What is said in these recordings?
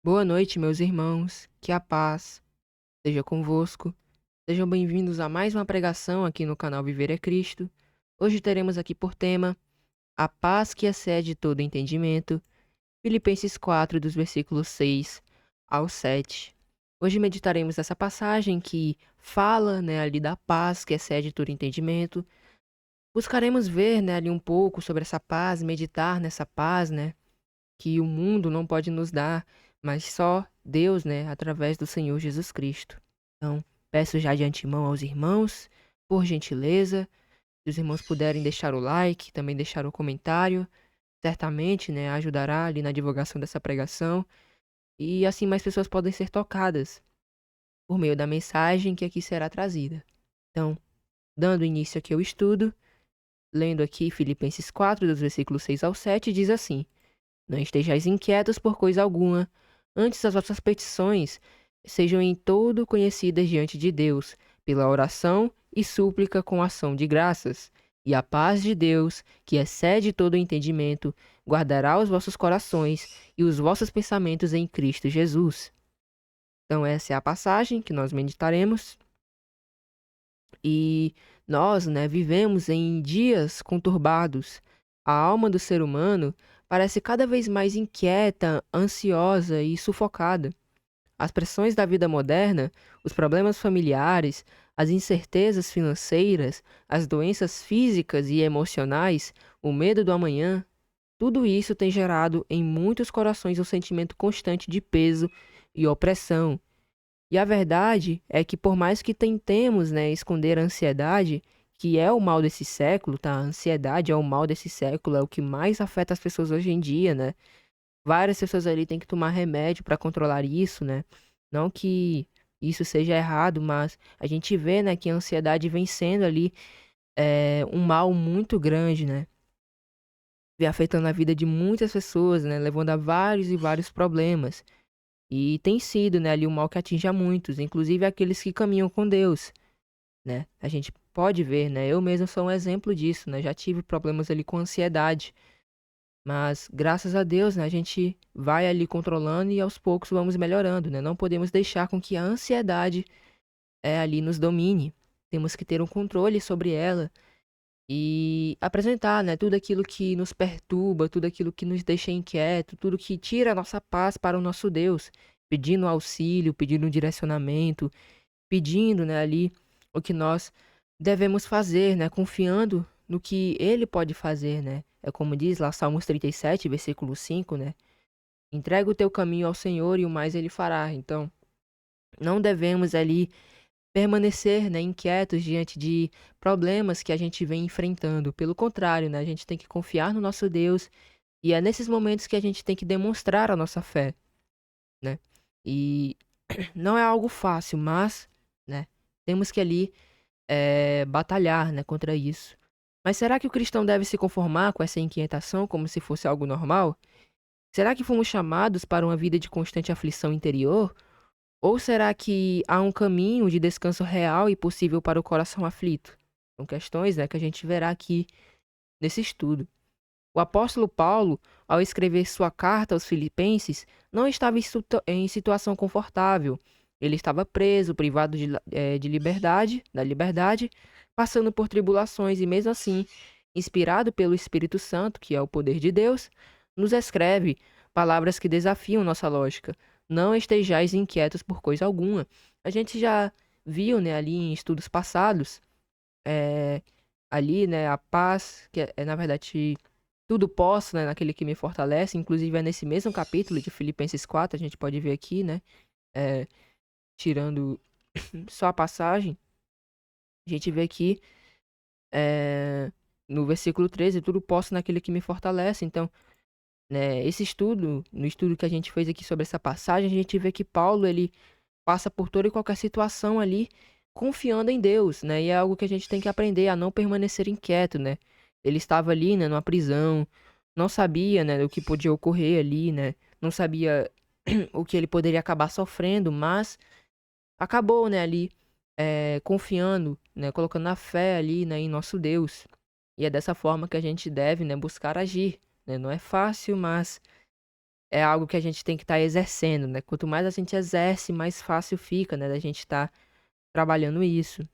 Boa noite, meus irmãos. Que a paz seja convosco. Sejam bem-vindos a mais uma pregação aqui no canal Viver é Cristo. Hoje teremos aqui por tema a paz que excede todo entendimento, Filipenses 4, dos versículos 6 ao 7. Hoje meditaremos essa passagem que fala, ali da paz que excede todo entendimento. Buscaremos ver, ali um pouco sobre essa paz, meditar nessa paz, que o mundo não pode nos dar, mas só Deus, através do Senhor Jesus Cristo. Então, peço já de antemão aos irmãos, por gentileza, se os irmãos puderem deixar o like, também deixar o comentário, certamente, ajudará ali na divulgação dessa pregação, e assim mais pessoas podem ser tocadas por meio da mensagem que aqui será trazida. Então, dando início aqui ao estudo, lendo aqui Filipenses 4, dos versículos 6 ao 7, diz assim: Não estejais inquietos por coisa alguma, antes as vossas petições sejam em todo conhecidas diante de Deus, pela oração e súplica com ação de graças. E a paz de Deus, que excede todo o entendimento, guardará os vossos corações e os vossos pensamentos em Cristo Jesus. Então essa é a passagem que nós meditaremos. E nós, vivemos em dias conturbados. A alma do ser humano parece cada vez mais inquieta, ansiosa e sufocada. As pressões da vida moderna, os problemas familiares, as incertezas financeiras, as doenças físicas e emocionais, o medo do amanhã, tudo isso tem gerado em muitos corações um sentimento constante de peso e opressão. E a verdade é que por mais que tentemos, esconder a ansiedade, que é o mal desse século, tá? A ansiedade é o mal desse século, é o que mais afeta as pessoas hoje em dia, né? Várias pessoas ali têm que tomar remédio para controlar isso, né? Não que isso seja errado, mas a gente vê, que a ansiedade vem sendo ali um mal muito grande, né? Vem afetando a vida de muitas pessoas, né? Levando a vários e vários problemas. E tem sido, ali um mal que atinge a muitos, inclusive aqueles que caminham com Deus, né? A gente pode ver, né? Eu mesmo sou um exemplo disso, né? Já tive problemas ali com ansiedade, mas graças a Deus, né, a gente vai ali controlando e aos poucos vamos melhorando, né? Não podemos deixar com que a ansiedade ali nos domine. Temos que ter um controle sobre ela e apresentar, tudo aquilo que nos perturba, tudo aquilo que nos deixa inquieto, tudo que tira a nossa paz para o nosso Deus, pedindo auxílio, pedindo um direcionamento, pedindo, ali o que nós devemos fazer, confiando no que Ele pode fazer, né? É como diz lá Salmos 37, versículo 5, né? Entrega o teu caminho ao Senhor e o mais Ele fará. Então, não devemos ali permanecer, inquietos diante de problemas que a gente vem enfrentando. Pelo contrário, né, a gente tem que confiar no nosso Deus e é nesses momentos que a gente tem que demonstrar a nossa fé, né? E não é algo fácil, mas, né, temos que ali batalhar, contra isso. Mas será que o cristão deve se conformar com essa inquietação como se fosse algo normal? Será que fomos chamados para uma vida de constante aflição interior? Ou será que há um caminho de descanso real e possível para o coração aflito? São questões, que a gente verá aqui nesse estudo. O apóstolo Paulo, ao escrever sua carta aos Filipenses, não estava em situação confortável. Ele estava preso, privado de liberdade, da liberdade, passando por tribulações e mesmo assim, inspirado pelo Espírito Santo, que é o poder de Deus, nos escreve palavras que desafiam nossa lógica. Não estejais inquietos por coisa alguma. A gente já viu, ali em estudos passados, eh, ali, a paz, que é na verdade tudo posso, naquele que me fortalece. Inclusive é nesse mesmo capítulo de Filipenses 4, a gente pode ver aqui, eh, tirando só a passagem, a gente vê aqui, no versículo 13, tudo posso naquele que me fortalece. Então, esse estudo, no estudo que a gente fez aqui sobre essa passagem, a gente vê que Paulo, ele passa por toda e qualquer situação ali, confiando em Deus, né? E é algo que a gente tem que aprender a não permanecer inquieto, né? Ele estava ali, numa prisão, não sabia, o que podia ocorrer ali, né? Não sabia o que ele poderia acabar sofrendo, mas acabou, ali, confiando, colocando a fé ali, em nosso Deus. E é dessa forma que a gente deve, buscar agir, né? Não é fácil, mas é algo que a gente tem que estar exercendo, né? Quanto mais a gente exerce, mais fácil fica, né, da gente estar trabalhando isso.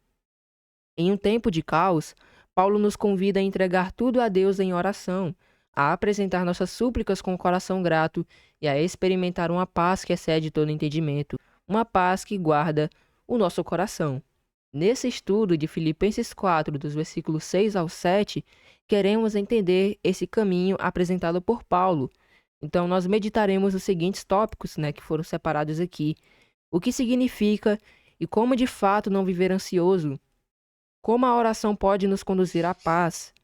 Em um tempo de caos, Paulo nos convida a entregar tudo a Deus em oração, a apresentar nossas súplicas com o coração grato e a experimentar uma paz que excede todo entendimento, uma paz que guarda o nosso coração. Nesse estudo de Filipenses 4, dos versículos 6 ao 7, queremos entender esse caminho apresentado por Paulo. Então, nós meditaremos os seguintes tópicos, né, que foram separados aqui. O que significa e como de fato não viver ansioso. Como a oração pode nos conduzir à paz?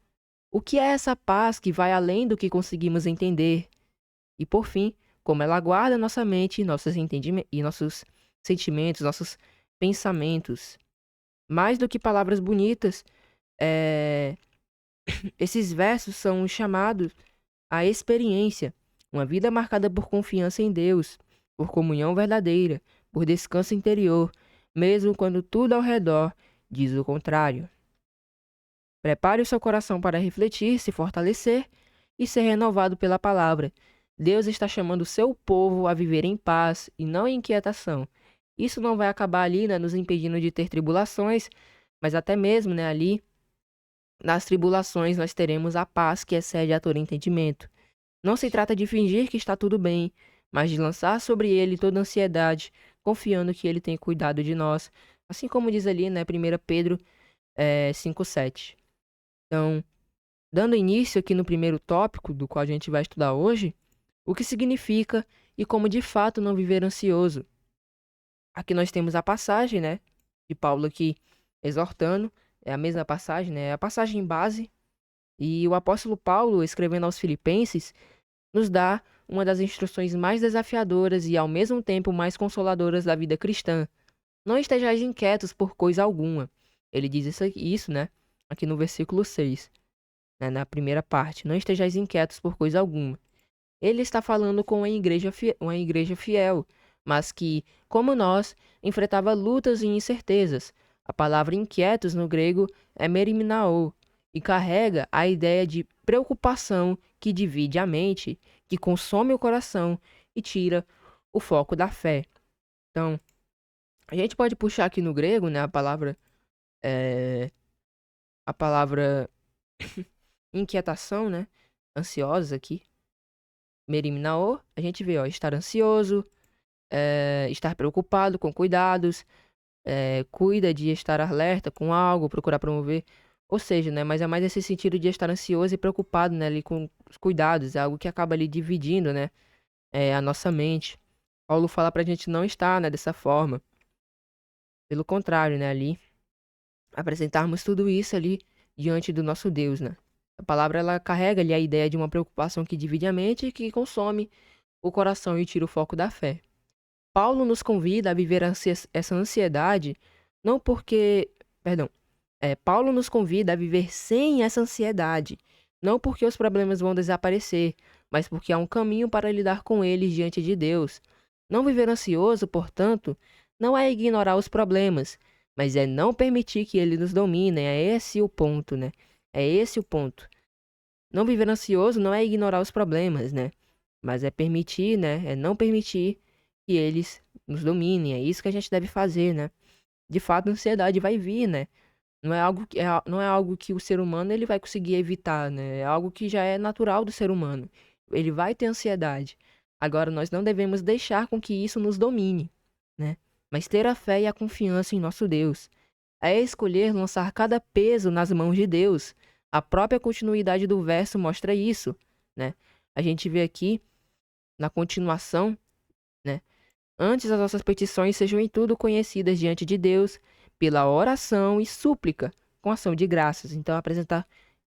O que é essa paz que vai além do que conseguimos entender? E por fim, como ela guarda nossa mente, nossos entendimentos e nossos sentimentos, nossos pensamentos. Mais do que palavras bonitas, é, esses versos são chamados à experiência, uma vida marcada por confiança em Deus, por comunhão verdadeira, por descanso interior, mesmo quando tudo ao redor diz o contrário. Prepare o seu coração para refletir, se fortalecer e ser renovado pela palavra. Deus está chamando o seu povo a viver em paz e não em inquietação. Isso não vai acabar ali, né, nos impedindo de ter tribulações, mas até mesmo, né, ali nas tribulações nós teremos a paz que excede a todo entendimento. Não se trata de fingir que está tudo bem, mas de lançar sobre ele toda ansiedade, confiando que ele tem cuidado de nós, assim como diz ali, né, 1 Pedro 5,7. Então, dando início aqui no primeiro tópico, do qual a gente vai estudar hoje, o que significa e como de fato não viver ansioso. Aqui nós temos a passagem, né, de Paulo aqui exortando, é a mesma passagem, né, é a passagem base, e o apóstolo Paulo, escrevendo aos Filipenses, nos dá uma das instruções mais desafiadoras e ao mesmo tempo mais consoladoras da vida cristã. Não estejais inquietos por coisa alguma. Ele diz isso, né, aqui no versículo 6. Né, na primeira parte, não estejais inquietos por coisa alguma. Ele está falando com uma igreja fiel, mas que, como nós, enfrentava lutas e incertezas. A palavra inquietos no grego é merimnao, e carrega a ideia de preocupação que divide a mente, que consome o coração e tira o foco da fé. Então, a gente pode puxar aqui no grego, né, a palavra inquietação, né? Ansiosa aqui. Merimnao, a gente vê, ó, estar ansioso, estar preocupado com cuidados, cuida de estar alerta com algo, procurar promover. Ou seja, né? Mas é mais esse sentido de estar ansioso e preocupado, né? Ali com os cuidados, é algo que acaba ali dividindo, né? A nossa mente. Paulo fala pra gente não estar, né? Dessa forma. Pelo contrário, né? Ali, apresentarmos tudo isso ali diante do nosso Deus, né? A palavra ela carrega ali a ideia de uma preocupação que divide a mente e que consome o coração e tira o foco da fé. Paulo nos convida a viver essa ansiedade não porque, perdão, Paulo nos convida a viver sem essa ansiedade, não porque os problemas vão desaparecer, mas porque há um caminho para lidar com eles diante de Deus. Não viver ansioso, portanto, não é ignorar os problemas, mas é não permitir que eles nos dominem. É esse o ponto, né? É esse o ponto. Não viver ansioso não é ignorar os problemas, né? Mas é permitir, né? É não permitir que eles nos dominem. É isso que a gente deve fazer, né? De fato, a ansiedade vai vir, né? Não é algo que o ser humano ele vai conseguir evitar, né? É algo que já é natural do ser humano. Ele vai ter ansiedade. Agora, nós não devemos deixar com que isso nos domine, né? Mas ter a fé e a confiança em nosso Deus. É escolher lançar cada peso nas mãos de Deus. A própria continuidade do verso mostra isso, né? A gente vê aqui, na continuação, né? Antes as nossas petições sejam em tudo conhecidas diante de Deus, pela oração e súplica, com ação de graças. Então, apresentar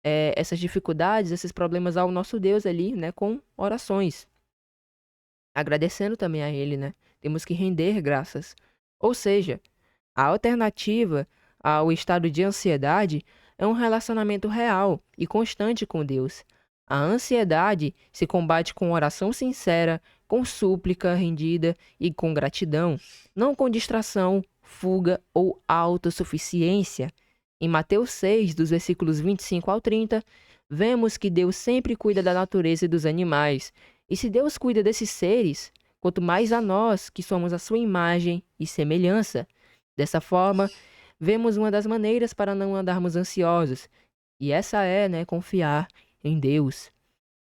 essas dificuldades, esses problemas ao nosso Deus ali, né? Com orações. Agradecendo também a Ele, né? Temos que render graças. Ou seja, a alternativa ao estado de ansiedade é um relacionamento real e constante com Deus. A ansiedade se combate com oração sincera, com súplica rendida e com gratidão, não com distração, fuga ou autossuficiência. Em Mateus 6, dos versículos 25 ao 30, vemos que Deus sempre cuida da natureza e dos animais, E se Deus cuida desses seres, quanto mais a nós, que somos a sua imagem e semelhança. Dessa forma, vemos uma das maneiras para não andarmos ansiosos. E essa é, né, confiar em Deus.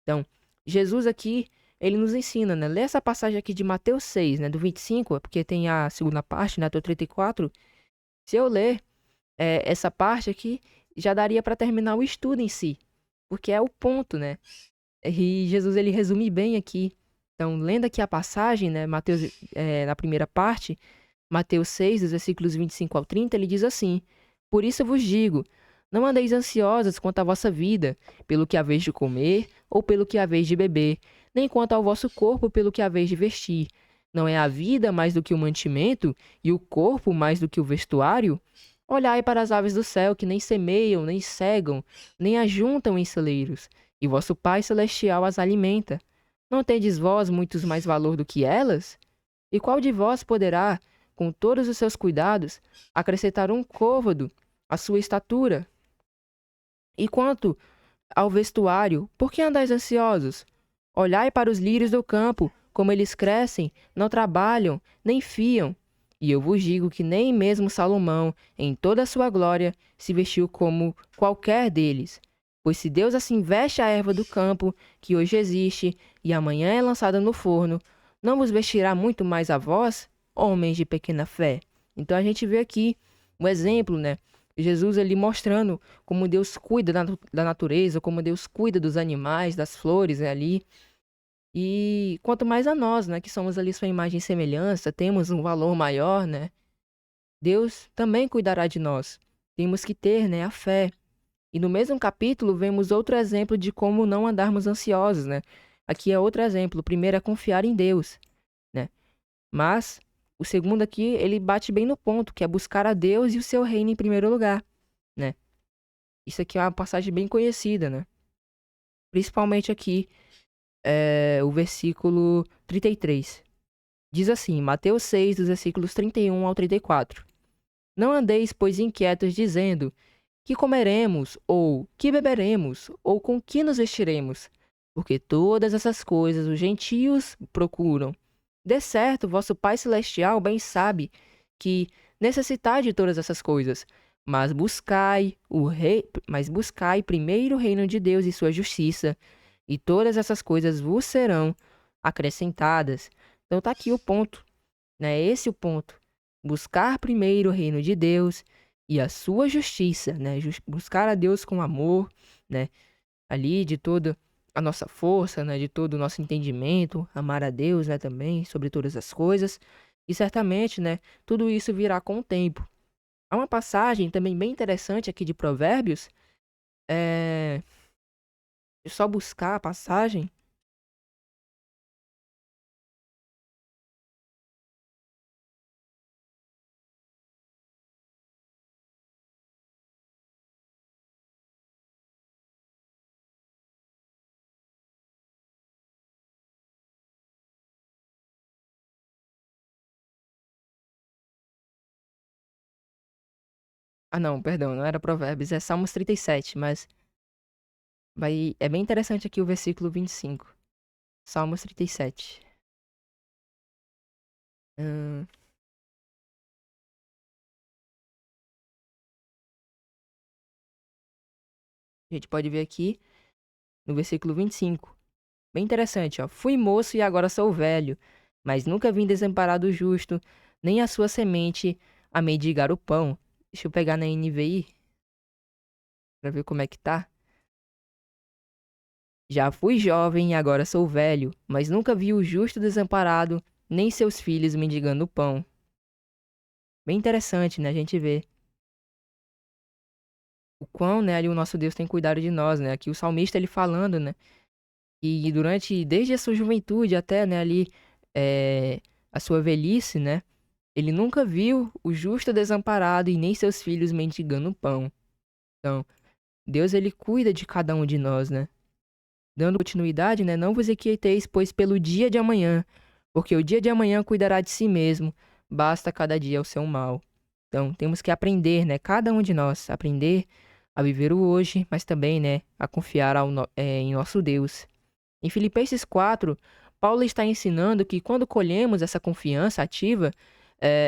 Então, Jesus aqui, ele nos ensina, né? Lê essa passagem aqui de Mateus 6, né, do 25, porque tem a segunda parte, né, até o 34. Se eu ler essa parte aqui, já daria para terminar o estudo em si, porque é o ponto, né? E Jesus, ele resume bem aqui. Então, lendo aqui a passagem, né, Mateus, na primeira parte, Mateus 6, dos versículos 25 ao 30, ele diz assim: Por isso eu vos digo, não andeis ansiosos quanto à vossa vida, pelo que haveis de comer ou pelo que haveis de beber, nem quanto ao vosso corpo pelo que haveis de vestir. Não é a vida mais do que o mantimento, e o corpo mais do que o vestuário? Olhai para as aves do céu, que nem semeiam, nem cegam, nem ajuntam em celeiros, e vosso Pai Celestial as alimenta. Não tendes vós muitos mais valor do que elas? E qual de vós poderá, com todos os seus cuidados, acrescentar um côvado à sua estatura? E quanto ao vestuário, por que andais ansiosos? Olhai para os lírios do campo, como eles crescem, não trabalham, nem fiam. E eu vos digo que nem mesmo Salomão, em toda a sua glória, se vestiu como qualquer deles. Pois se Deus assim veste a erva do campo, que hoje existe, e amanhã é lançada no forno, não vos vestirá muito mais a vós, homens de pequena fé? Então a gente vê aqui um exemplo, né? Jesus ali mostrando como Deus cuida da natureza, como Deus cuida dos animais, das flores, né, ali. E quanto mais a nós, né, que somos ali sua imagem e semelhança, temos um valor maior, né? Deus também cuidará de nós. Temos que ter, né, a fé. E no mesmo capítulo vemos outro exemplo de como não andarmos ansiosos, né? Aqui é outro exemplo. O primeiro é confiar em Deus, né? Mas o segundo aqui, ele bate bem no ponto, que é buscar a Deus e o seu reino em primeiro lugar, né? Isso aqui é uma passagem bem conhecida, né? Principalmente aqui, o versículo 33. Diz assim, Mateus 6, dos versículos 31 ao 34. Não andeis, pois, inquietos, dizendo, que comeremos, ou que beberemos, ou com que nos vestiremos? Porque todas essas coisas os gentios procuram. De certo, vosso Pai Celestial bem sabe que necessitai de todas essas coisas. Mas buscai primeiro o reino de Deus e sua justiça, e todas essas coisas vos serão acrescentadas. Então tá aqui o ponto, né? Esse é o ponto. Buscar primeiro o reino de Deus e a sua justiça, né? Buscar a Deus com amor, né? Ali de toda a nossa força, né? De todo o nosso entendimento, amar a Deus, né? Também sobre todas as coisas. E certamente, né? Tudo isso virá com o tempo. Há uma passagem também bem interessante aqui de Provérbios. É só buscar a passagem. Ah, não, perdão, não era Provérbios, é Salmos 37, mas é bem interessante aqui o versículo 25. Salmos 37. Hum, a gente pode ver aqui no versículo 25. Bem interessante, ó. Fui moço e agora sou velho, mas nunca vim desamparado o justo, nem a sua semente a mendigar o pão. Deixa eu pegar na NVI pra ver como é que tá. Já fui jovem e agora sou velho, mas nunca vi o justo desamparado, nem seus filhos mendigando o pão. Bem interessante, né? A gente vê o quão, né, ali o nosso Deus tem cuidado de nós, né? Aqui o salmista ele falando, né? E desde a sua juventude até, né, ali, a sua velhice, né? Ele nunca viu o justo desamparado e nem seus filhos mendigando pão. Então, Deus, ele cuida de cada um de nós, né? Dando continuidade, né? Não vos inquieteis, pois, pelo dia de amanhã, porque o dia de amanhã cuidará de si mesmo, basta cada dia o seu mal. Então, temos que aprender, né? Cada um de nós, aprender a viver o hoje, mas também, né, a confiar em nosso Deus. Em Filipenses 4, Paulo está ensinando que quando colhemos essa confiança ativa,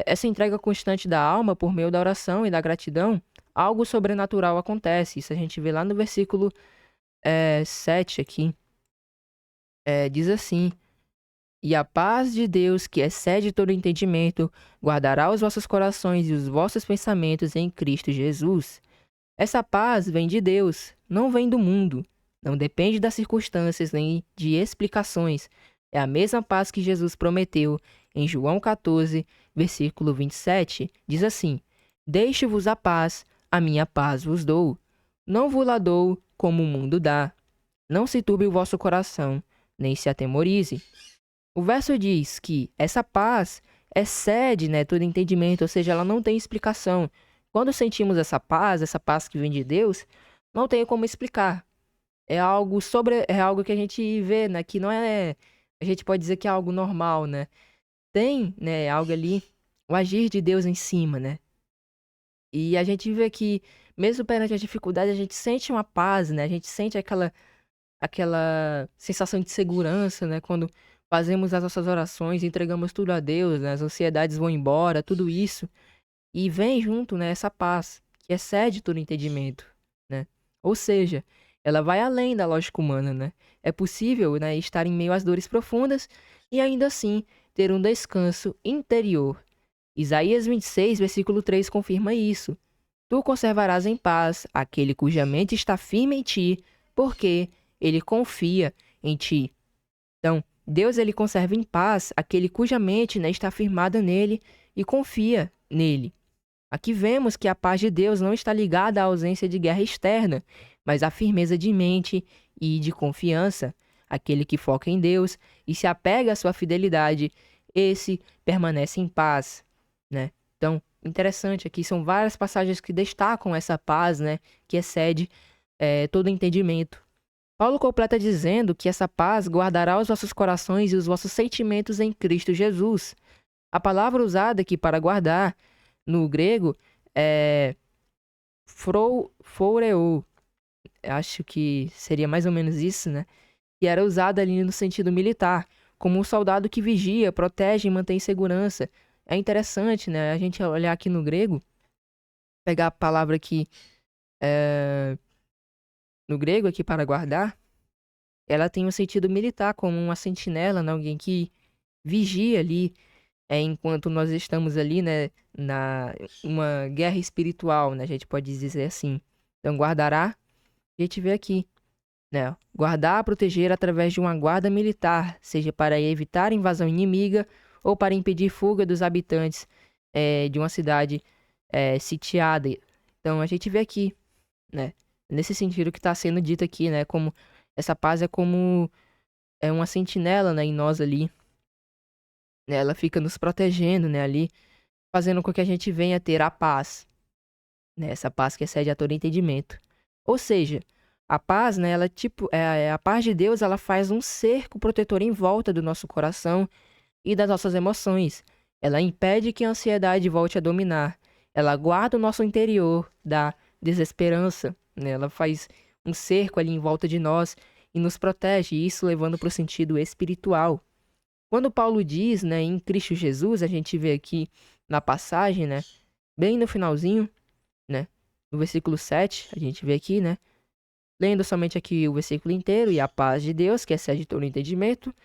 essa entrega constante da alma por meio da oração e da gratidão, algo sobrenatural acontece. Isso a gente vê lá no versículo 7 aqui. Diz assim: E a paz de Deus, que excede todo entendimento, guardará os vossos corações e os vossos pensamentos em Cristo Jesus. Essa paz vem de Deus, não vem do mundo. Não depende das circunstâncias nem de explicações. É a mesma paz que Jesus prometeu em João 14, versículo 27. Diz assim: Deixe-vos a paz, a minha paz vos dou. Não vos la dou como o mundo dá. Não se turbe o vosso coração, nem se atemorize. O verso diz que essa paz excede, né, todo entendimento, ou seja, ela não tem explicação. Quando sentimos essa paz que vem de Deus, não tem como explicar. É algo que a gente vê, né, que não é, a gente pode dizer que é algo normal, né? Tem, né, algo ali, o agir de Deus em cima, né? E a gente vê que mesmo perante a dificuldade, a gente sente uma paz, né? A gente sente aquela sensação de segurança, né? Quando fazemos as nossas orações, entregamos tudo a Deus, né? As ansiedades vão embora, tudo isso. E vem junto, né, essa paz, que excede todo entendimento, né? Ou seja, ela vai além da lógica humana, né? É possível, né, estar em meio às dores profundas e ainda assim ter um descanso interior. Isaías 26, versículo 3 confirma isso. Tu conservarás em paz aquele cuja mente está firme em ti, porque ele confia em ti. Então, Deus ele conserva em paz aquele cuja mente, né, está firmada nele e confia nele. Aqui vemos que a paz de Deus não está ligada à ausência de guerra externa, mas à firmeza de mente e de confiança. Aquele que foca em Deus e se apega à sua fidelidade, esse permanece em paz, né? Então, interessante aqui, são várias passagens que destacam essa paz, né, que excede todo entendimento. Paulo completa dizendo que essa paz guardará os vossos corações e os vossos sentimentos em Cristo Jesus. A palavra usada aqui para guardar no grego é phoreo. Acho que seria mais ou menos isso, né? E era usada ali no sentido militar, como um soldado que vigia, protege e mantém segurança. É interessante, né? A gente olhar aqui no grego, pegar a palavra aqui no grego aqui para guardar, ela tem um sentido militar, como uma sentinela, né? Alguém que vigia ali, enquanto nós estamos ali, né, na uma guerra espiritual, né, a gente pode dizer assim. Então, guardará, a gente vê aqui, né, guardar, proteger através de uma guarda militar, seja para evitar invasão inimiga ou para impedir fuga dos habitantes de uma cidade sitiada. Então, a gente vê aqui, né, nesse sentido que está sendo dito aqui, né, como essa paz é como uma sentinela, né, em nós ali, né, ela fica nos protegendo, né, ali, fazendo com que a gente venha ter a paz, né? Essa paz que excede a todo entendimento. Ou seja, a paz, né, ela tipo, a paz de Deus, ela faz um cerco protetor em volta do nosso coração e das nossas emoções. Ela impede que a ansiedade volte a dominar. Ela guarda o nosso interior da desesperança, né? Ela faz um cerco ali em volta de nós e nos protege, isso levando para o sentido espiritual. Quando Paulo diz, né, em Cristo Jesus, a gente vê aqui na passagem, né, bem no finalzinho, né, no versículo 7, a gente vê aqui, né, lendo somente aqui o versículo inteiro, e a paz de Deus, que excede todo entendimento,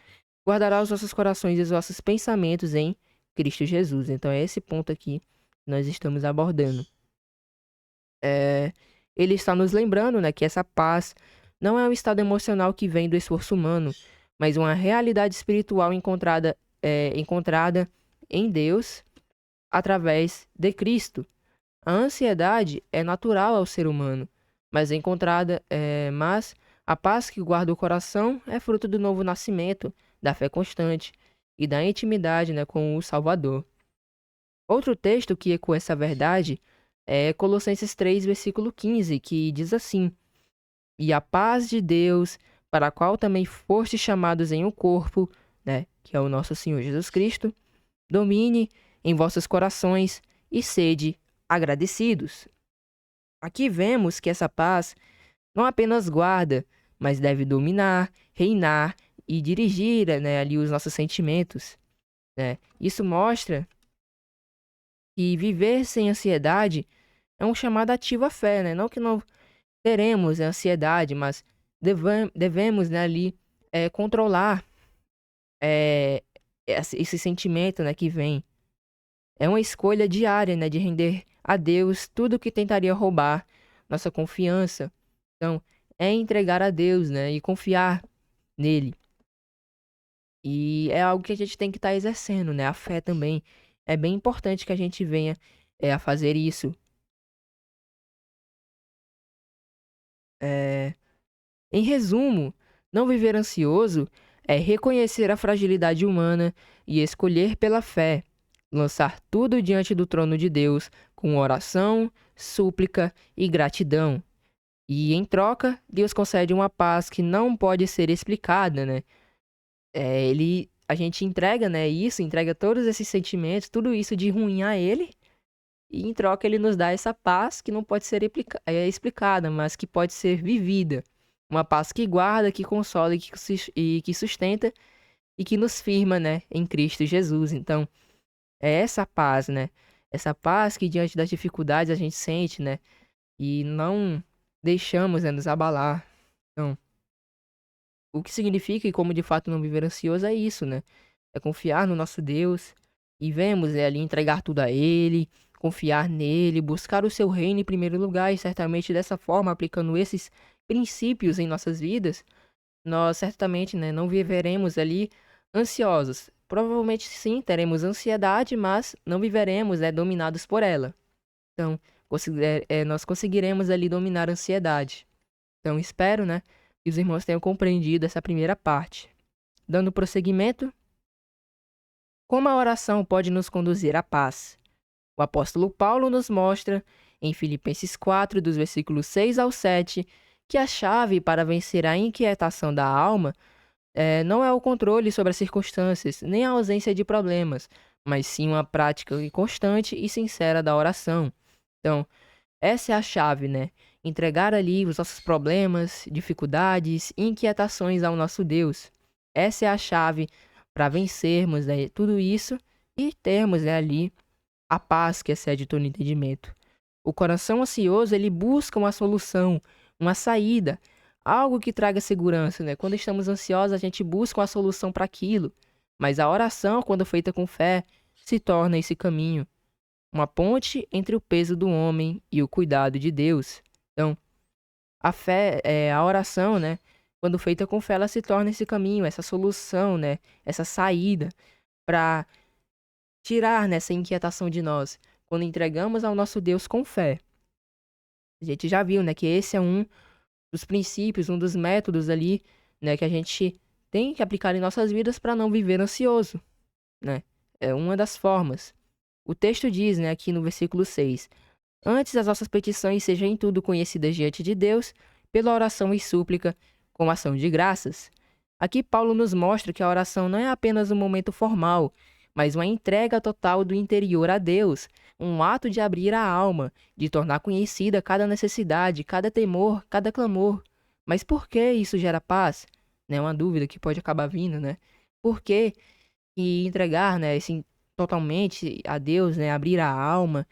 guardará os nossos corações e os nossos pensamentos em Cristo Jesus. Então é esse ponto aqui que nós estamos abordando. Ele está nos lembrando, né, que essa paz não é um estado emocional que vem do esforço humano, mas uma realidade espiritual encontrada em Deus através de Cristo. A ansiedade é natural ao ser humano, mas a paz que guarda o coração é fruto do novo nascimento, da fé constante e da intimidade, né, com o Salvador. Outro texto que ecoa essa verdade é Colossenses 3, versículo 15, que diz assim: E a paz de Deus, para a qual também fostes chamados em um corpo, né, que é o nosso Senhor Jesus Cristo, domine em vossos corações e sede agradecidos. Aqui vemos que essa paz não apenas guarda, mas deve dominar, reinar e dirigir, né, ali os nossos sentimentos, né? Isso mostra que viver sem ansiedade é um chamado ativo à fé, né? Não que não teremos ansiedade, mas devemos, né, ali controlar esse sentimento, né, que vem. É uma escolha diária, né, de render a Deus tudo que tentaria roubar nossa confiança. Então, é entregar a Deus, né, e confiar nele. E é algo que a gente tem que estar exercendo, né? A fé também. É bem importante que a gente venha a fazer isso. É, Em resumo, não viver ansioso é reconhecer a fragilidade humana e escolher pela fé, lançar tudo diante do trono de Deus com oração, súplica e gratidão. E em troca, Deus concede uma paz que não pode ser explicada, né? A gente entrega, né, isso, entrega todos esses sentimentos, tudo isso de ruim a ele, e em troca ele nos dá essa paz que não pode ser explicada, mas que pode ser vivida. Uma paz que guarda, que consola e que sustenta e que nos firma, né, em Cristo Jesus. Então, é essa paz, né? Essa paz que diante das dificuldades a gente sente, né? E não deixamos, né, nos abalar. Então, o que significa e como de fato não viver ansioso é isso, né? É confiar no nosso Deus e vemos ali entregar tudo a Ele, confiar nele, buscar o seu reino em primeiro lugar e certamente dessa forma, aplicando esses princípios em nossas vidas, nós certamente, né, não viveremos ali ansiosos. Provavelmente sim, teremos ansiedade, mas não viveremos, né, dominados por ela. Então, nós conseguiremos ali dominar a ansiedade. Então, espero, né, que os irmãos tenham compreendido essa primeira parte. Dando prosseguimento, como a oração pode nos conduzir à paz? O apóstolo Paulo nos mostra, em Filipenses 4, dos versículos 6 ao 7, que a chave para vencer a inquietação da alma não é o controle sobre as circunstâncias, nem a ausência de problemas, mas sim uma prática constante e sincera da oração. Então, essa é a chave, né? Entregar ali os nossos problemas, dificuldades e inquietações ao nosso Deus. Essa é a chave para vencermos, né, tudo isso e termos, né, ali a paz que excede todo entendimento. O coração ansioso, ele busca uma solução, uma saída, algo que traga segurança, né? Quando estamos ansiosos, a gente busca uma solução para aquilo, mas a oração, quando feita com fé, se torna esse caminho, uma ponte entre o peso do homem e o cuidado de Deus. Então, a fé, a oração, né? Quando feita com fé, ela se torna esse caminho, essa solução, né? Essa saída para tirar nessa inquietação de nós, quando entregamos ao nosso Deus com fé. A gente já viu, né, que esse é um dos princípios, um dos métodos ali, né, que a gente tem que aplicar em nossas vidas para não viver ansioso, né? É uma das formas. O texto diz, né, aqui no versículo 6: Antes as nossas petições sejam em tudo conhecidas diante de Deus, pela oração e súplica, com ação de graças. Aqui Paulo nos mostra que a oração não é apenas um momento formal, mas uma entrega total do interior a Deus, um ato de abrir a alma, de tornar conhecida cada necessidade, cada temor, cada clamor. Mas por que isso gera paz? Né, uma dúvida que pode acabar vindo, né? Por que entregar, né, assim, totalmente a Deus, né, abrir a alma,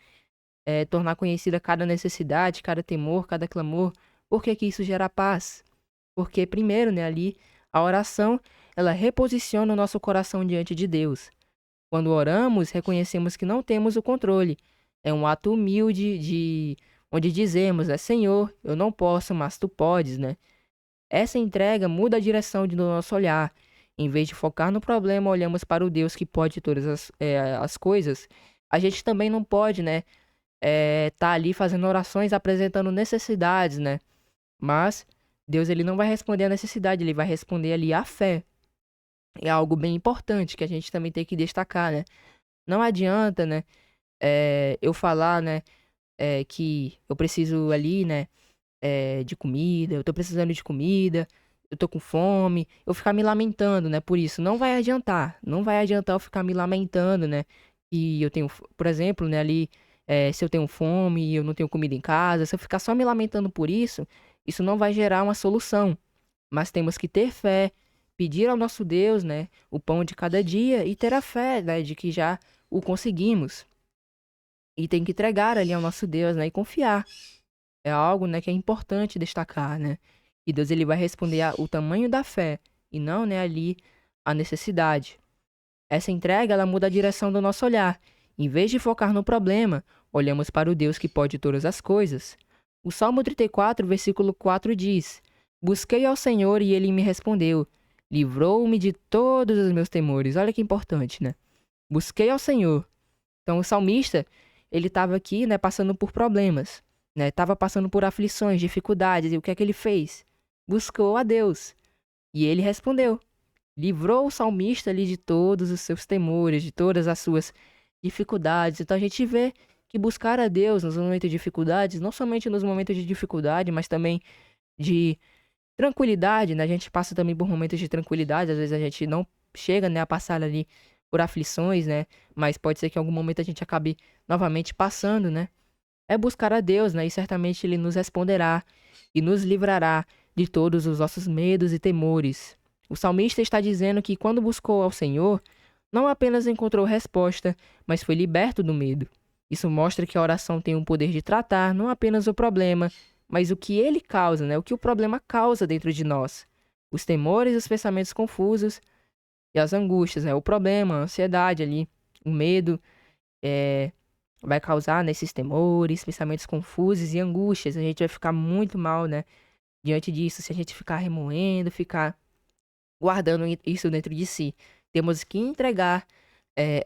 tornar conhecida cada necessidade, cada temor, cada clamor? Por que isso gera paz? Porque primeiro, né, ali, a oração, ela reposiciona o nosso coração diante de Deus. Quando oramos, reconhecemos que não temos o controle. É um ato humilde onde dizemos, né, Senhor, eu não posso, mas tu podes, né? Essa entrega muda a direção do nosso olhar. Em vez de focar no problema, olhamos para o Deus que pode todas as coisas. A gente também não pode, né, tá ali fazendo orações, apresentando necessidades, né? Mas Deus, ele não vai responder a necessidade, ele vai responder ali a fé. É algo bem importante que a gente também tem que destacar, né? Não adianta, né, eu falar, né, que eu preciso ali, né, de comida, eu tô precisando de comida, eu tô com fome, eu ficar me lamentando, né, por isso. Não vai adiantar, não vai adiantar eu ficar me lamentando, né, e eu tenho, por exemplo, né, ali, se eu tenho fome e eu não tenho comida em casa, se eu ficar só me lamentando por isso, isso não vai gerar uma solução. mas temos que ter fé, pedir ao nosso Deus, né, o pão de cada dia e ter a fé, né, de que já o conseguimos. E tem que entregar ali ao nosso Deus, né, e confiar. É algo, né, que é importante destacar, né? E Deus ele vai responder o tamanho da fé e não, né, ali a necessidade. Essa entrega ela muda a direção do nosso olhar. Em vez de focar no problema, olhamos para o Deus que pode todas as coisas. O Salmo 34, versículo 4 diz: Busquei ao Senhor e ele me respondeu. Livrou-me de todos os meus temores. Olha que importante, né? Busquei ao Senhor. Então o salmista, ele estava aqui, né, passando por problemas, né? Estava passando por aflições, dificuldades, e o que é que ele fez? Buscou a Deus. E ele respondeu. Livrou o salmista ali de todos os seus temores, de todas as suas dificuldades. Então a gente vê que buscar a Deus nos momentos de dificuldades, não somente nos momentos de dificuldade, mas também de tranquilidade, né? A gente passa também por momentos de tranquilidade, às vezes a gente não chega, né, a passar ali por aflições, né? Mas pode ser que em algum momento a gente acabe novamente passando, né? É buscar a Deus, né? E certamente Ele nos responderá e nos livrará de todos os nossos medos e temores. O salmista está dizendo que quando buscou ao Senhor, não apenas encontrou resposta, mas foi liberto do medo. Isso mostra que a oração tem o poder de tratar não apenas o problema, mas o que ele causa, né? O que o problema causa dentro de nós. Os temores, os pensamentos confusos e as angústias, né? O problema, a ansiedade ali, o medo, é, vai causar nesses temores, pensamentos confusos e angústias. A gente vai ficar muito mal, né? Diante disso, se a gente ficar remoendo, ficar guardando isso dentro de si. Temos que entregar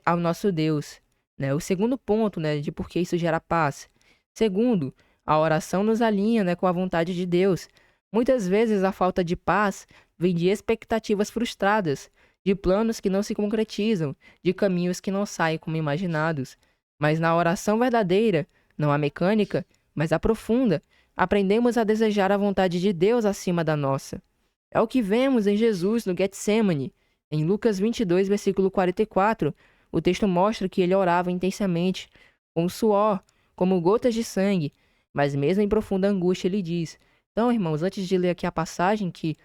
ao nosso Deus, né? O segundo ponto, né, de por que isso gera paz. Segundo, a oração nos alinha, né, com a vontade de Deus. Muitas vezes a falta de paz vem de expectativas frustradas, de planos que não se concretizam, de caminhos que não saem como imaginados. Mas na oração verdadeira, não a mecânica, mas a profunda, aprendemos a desejar a vontade de Deus acima da nossa. É o que vemos em Jesus no Getsemane. Em Lucas 22, versículo 44, o texto mostra que ele orava intensamente, com suor, como gotas de sangue, mas mesmo em profunda angústia ele diz. Então, irmãos, antes de ler aqui a passagem que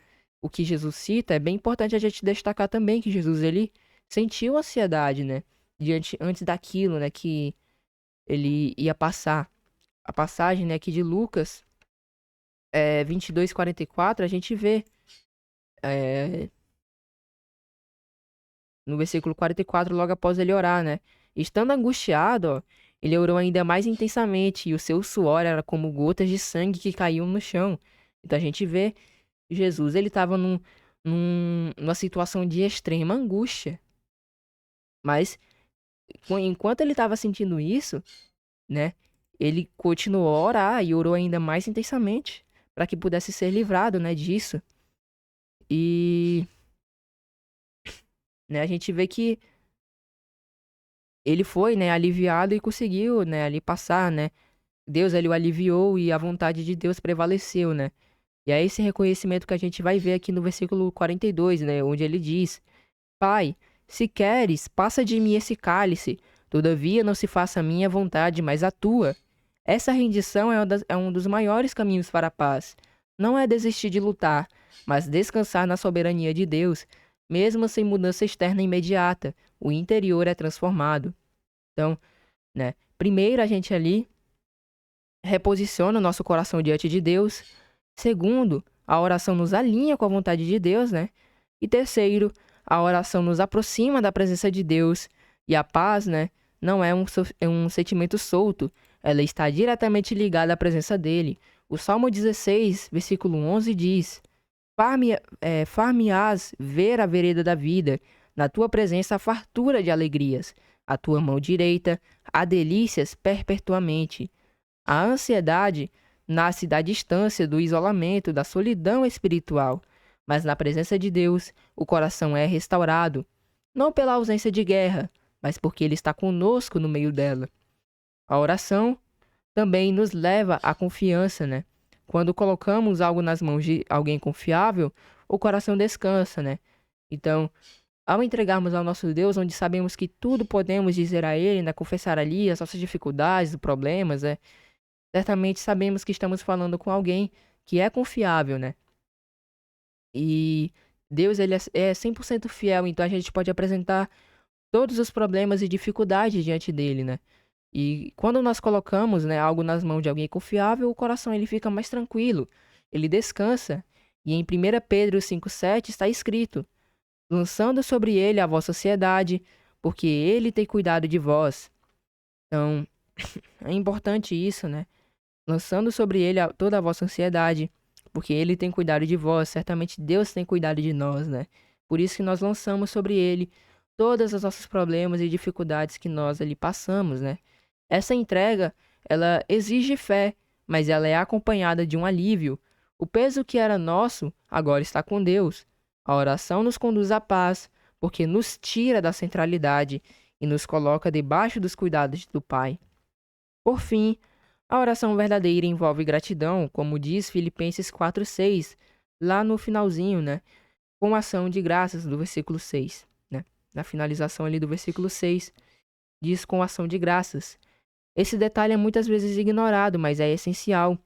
o que Jesus cita, é bem importante a gente destacar também que Jesus ele sentiu ansiedade, né, antes daquilo, né, que ele ia passar. A passagem, né, aqui de Lucas 22, 44, a gente vê é, no versículo 44, logo após ele orar, né? Estando angustiado, ó, ele orou ainda mais intensamente e o seu suor era como gotas de sangue que caíam no chão. Então a gente vê Jesus, ele estava numa situação de extrema angústia. Mas enquanto ele estava sentindo isso, né? Ele continuou a orar e orou ainda mais intensamente para que pudesse ser livrado, né, disso. E, né, a gente vê que ele foi, né, aliviado e conseguiu, né, ali passar, né? Deus ele o aliviou e a vontade de Deus prevaleceu, né? E é esse reconhecimento que a gente vai ver aqui no versículo 42, né, onde ele diz: Pai, se queres, passa de mim esse cálice, todavia não se faça a minha vontade, mas a tua. Essa rendição é um dos maiores caminhos para a paz. Não é desistir de lutar, mas descansar na soberania de Deus, mesmo sem mudança externa imediata. O interior é transformado. Então, né, primeiro a gente ali reposiciona o nosso coração diante de Deus. Segundo, a oração nos alinha com a vontade de Deus, né? E terceiro, a oração nos aproxima da presença de Deus. E a paz, né, não é é um sentimento solto, ela está diretamente ligada à presença dele. O Salmo 16, versículo 11 diz: Far-me-ás ver a vereda da vida, na tua presença há fartura de alegrias, a tua mão direita há delícias perpetuamente. A ansiedade nasce da distância, do isolamento, da solidão espiritual, mas na presença de Deus, o coração é restaurado, não pela ausência de guerra, mas porque Ele está conosco no meio dela. A oração também nos leva à confiança, né? Quando colocamos algo nas mãos de alguém confiável, o coração descansa, né? Então, ao entregarmos ao nosso Deus, onde sabemos que tudo podemos dizer a Ele, né? Confessar ali as nossas dificuldades, problemas, né? Certamente sabemos que estamos falando com alguém que é confiável, né? E Deus, ele é 100% fiel, então a gente pode apresentar todos os problemas e dificuldades diante dele, né? E quando nós colocamos, né, algo nas mãos de alguém confiável, o coração ele fica mais tranquilo, ele descansa. E em 1 Pedro 5,7 está escrito: lançando sobre ele a vossa ansiedade, porque ele tem cuidado de vós. Então, é importante isso, né? Lançando sobre ele toda a vossa ansiedade, porque ele tem cuidado de vós. Certamente Deus tem cuidado de nós, né? Por isso que nós lançamos sobre ele todos os nossos problemas e dificuldades que nós ali passamos, né? Essa entrega, ela exige fé, mas ela é acompanhada de um alívio. O peso que era nosso agora está com Deus. A oração nos conduz à paz, porque nos tira da centralidade e nos coloca debaixo dos cuidados do Pai. Por fim, a oração verdadeira envolve gratidão, como diz Filipenses 4,6, lá no finalzinho, né? Com ação de graças, do versículo 6, né? Na finalização ali do versículo 6, diz com ação de graças. Esse detalhe é muitas vezes ignorado, mas é essencial.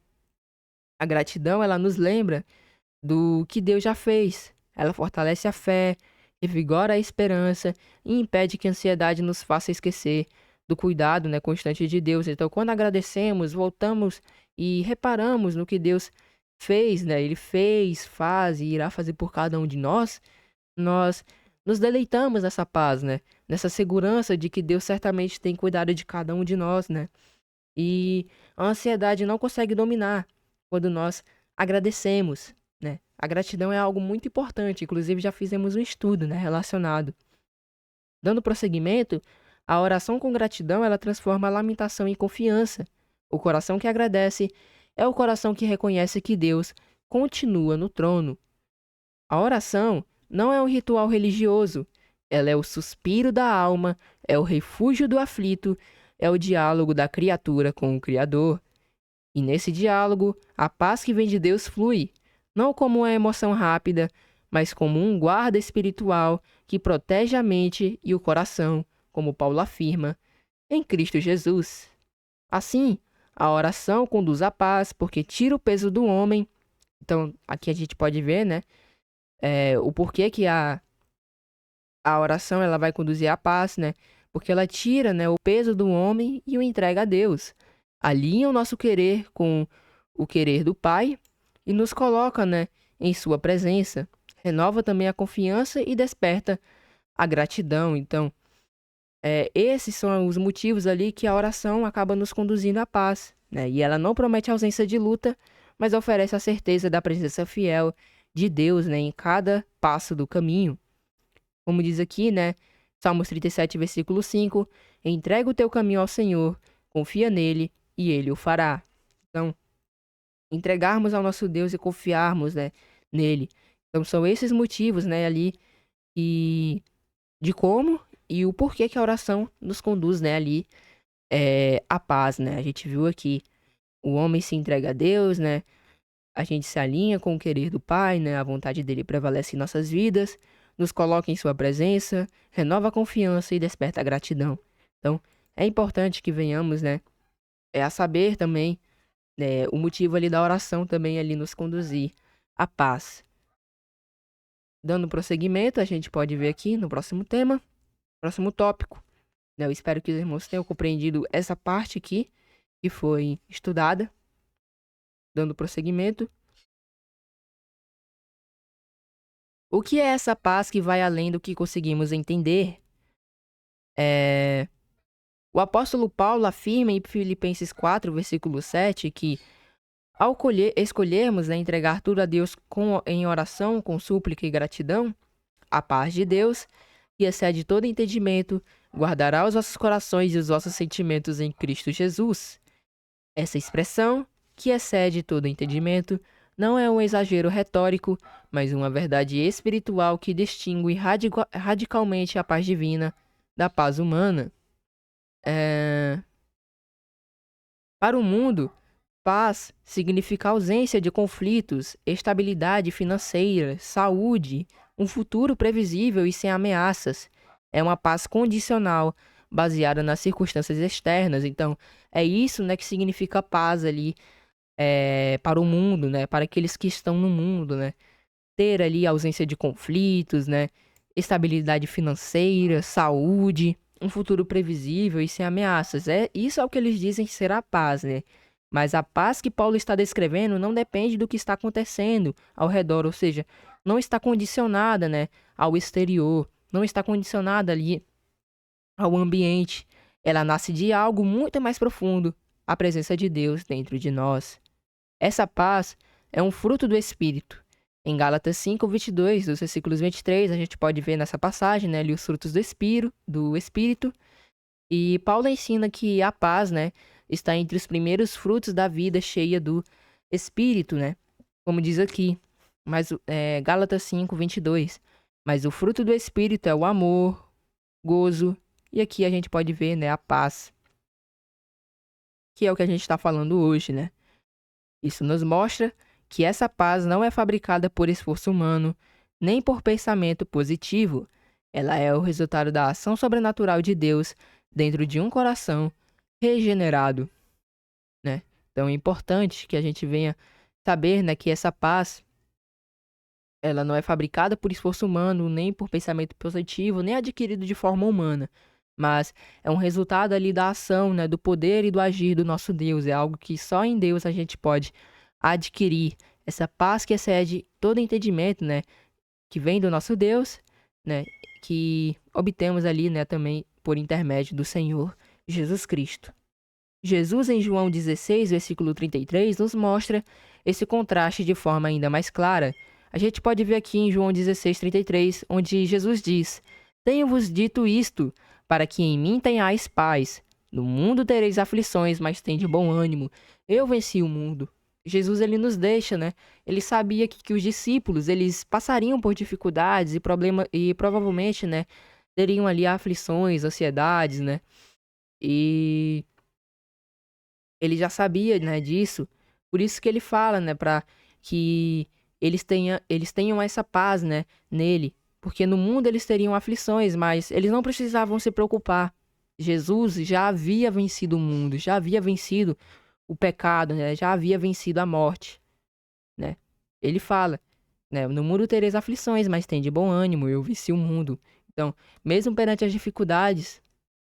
A gratidão, ela nos lembra do que Deus já fez. Ela fortalece a fé, revigora a esperança e impede que a ansiedade nos faça esquecer do cuidado, né, constante de Deus. Então, quando agradecemos, voltamos e reparamos no que Deus fez, né? Ele fez, faz e irá fazer por cada um de nós nos deleitamos nessa paz, né? Nessa segurança de que Deus certamente tem cuidado de cada um de nós, né? E a ansiedade não consegue dominar quando nós agradecemos, né? A gratidão é algo muito importante, inclusive já fizemos um estudo, né, relacionado. Dando prosseguimento, a oração com gratidão, ela transforma a lamentação em confiança. O coração que agradece é o coração que reconhece que Deus continua no trono. A oração não é um ritual religioso, ela é o suspiro da alma, é o refúgio do aflito, é o diálogo da criatura com o Criador. E nesse diálogo, a paz que vem de Deus flui, não como uma emoção rápida, mas como um guarda espiritual que protege a mente e o coração, como Paulo afirma, em Cristo Jesus. Assim, a oração conduz à paz porque tira o peso do homem. Então, aqui a gente pode ver, né, o porquê que a oração ela vai conduzir à paz, né? Porque ela tira, né, o peso do homem e o entrega a Deus. Alinha o nosso querer com o querer do Pai e nos coloca, né, em sua presença. Renova também a confiança e desperta a gratidão. Então, esses são os motivos ali que a oração acaba nos conduzindo à paz, né? E ela não promete ausência de luta, mas oferece a certeza da presença fiel de Deus, né, em cada passo do caminho. Como diz aqui, né? Salmos 37, versículo 5: entrega o teu caminho ao Senhor, confia nele e ele o fará. Então, entregarmos ao nosso Deus e confiarmos, né, nele. Então, são esses motivos, né, ali e de como e o porquê que a oração nos conduz, né, ali à paz, né? A gente viu aqui, o homem se entrega a Deus, né? A gente se alinha com o querer do Pai, né? A vontade dele prevalece em nossas vidas, nos coloca em sua presença, renova a confiança e desperta a gratidão. Então, é importante que venhamos, né, a saber também, né, o motivo ali da oração também ali nos conduzir à paz. Dando prosseguimento, a gente pode ver aqui no próximo tema, próximo tópico, né? Eu espero que os irmãos tenham compreendido essa parte aqui que foi estudada. Dando prosseguimento, o que é essa paz que vai além do que conseguimos entender? O apóstolo Paulo afirma em Filipenses 4, versículo 7, que ao escolhermos, né, entregar tudo a Deus em oração, com súplica e gratidão, a paz de Deus, que excede todo entendimento, guardará os vossos corações e os vossos sentimentos em Cristo Jesus. Essa expressão, que excede todo entendimento, não é um exagero retórico, mas uma verdade espiritual que distingue radicalmente a paz divina da paz humana. Para o mundo, paz significa ausência de conflitos, estabilidade financeira, saúde, um futuro previsível e sem ameaças. É uma paz condicional, baseada nas circunstâncias externas. Então, é isso, né, que significa paz ali para o mundo, né, para aqueles que estão no mundo, né. ter ali ausência de conflitos, né? Estabilidade financeira, saúde, um futuro previsível e sem ameaças. Isso é o que eles dizem ser a paz, né? Mas a paz que Paulo está descrevendo não depende do que está acontecendo ao redor, ou seja, não está condicionada, né, ao exterior, não está condicionada ali ao ambiente. Ela nasce de algo muito mais profundo, a presença de Deus dentro de nós. Essa paz é um fruto do Espírito. Em Gálatas 5:22, dos versículos 23, a gente pode ver nessa passagem, né, ali os frutos do Espírito. E Paulo ensina que a paz, né, está entre os primeiros frutos da vida cheia do Espírito, né? Como diz aqui, Gálatas 5:22. Mas o fruto do Espírito é o amor, gozo, e aqui a gente pode ver, né, a paz, que é o que a gente está falando hoje, né? Isso nos mostra que essa paz não é fabricada por esforço humano, nem por pensamento positivo. Ela é o resultado da ação sobrenatural de Deus dentro de um coração regenerado, né? Então é importante que a gente venha saber, né, que essa paz, ela não é fabricada por esforço humano, nem por pensamento positivo, nem adquirido de forma humana, mas é um resultado ali da ação, né, do poder e do agir do nosso Deus. É algo que só em Deus a gente pode adquirir. Essa paz que excede todo entendimento, né, que vem do nosso Deus, né, que obtemos ali, né, também por intermédio do Senhor Jesus Cristo. Jesus, em João 16, versículo 33, nos mostra esse contraste de forma ainda mais clara. A gente pode ver aqui em João 16, 33, onde Jesus diz: Tenho-vos dito isto, para que em mim tenhais paz. No mundo tereis aflições, mas tende bom ânimo. Eu venci o mundo. Jesus, ele nos deixa, né? Ele sabia que os discípulos, eles passariam por dificuldades e provavelmente, né, teriam ali aflições, ansiedades, né? E ele já sabia, né, disso. Por isso que ele fala, né, para que eles tenham essa paz, né, nele. Porque no mundo eles teriam aflições, mas eles não precisavam se preocupar. Jesus já havia vencido o mundo, já havia vencido o pecado, né, já havia vencido a morte, né? Ele fala, né, no mundo tereis aflições, mas tem de bom ânimo, eu venci o mundo. Então, mesmo perante as dificuldades,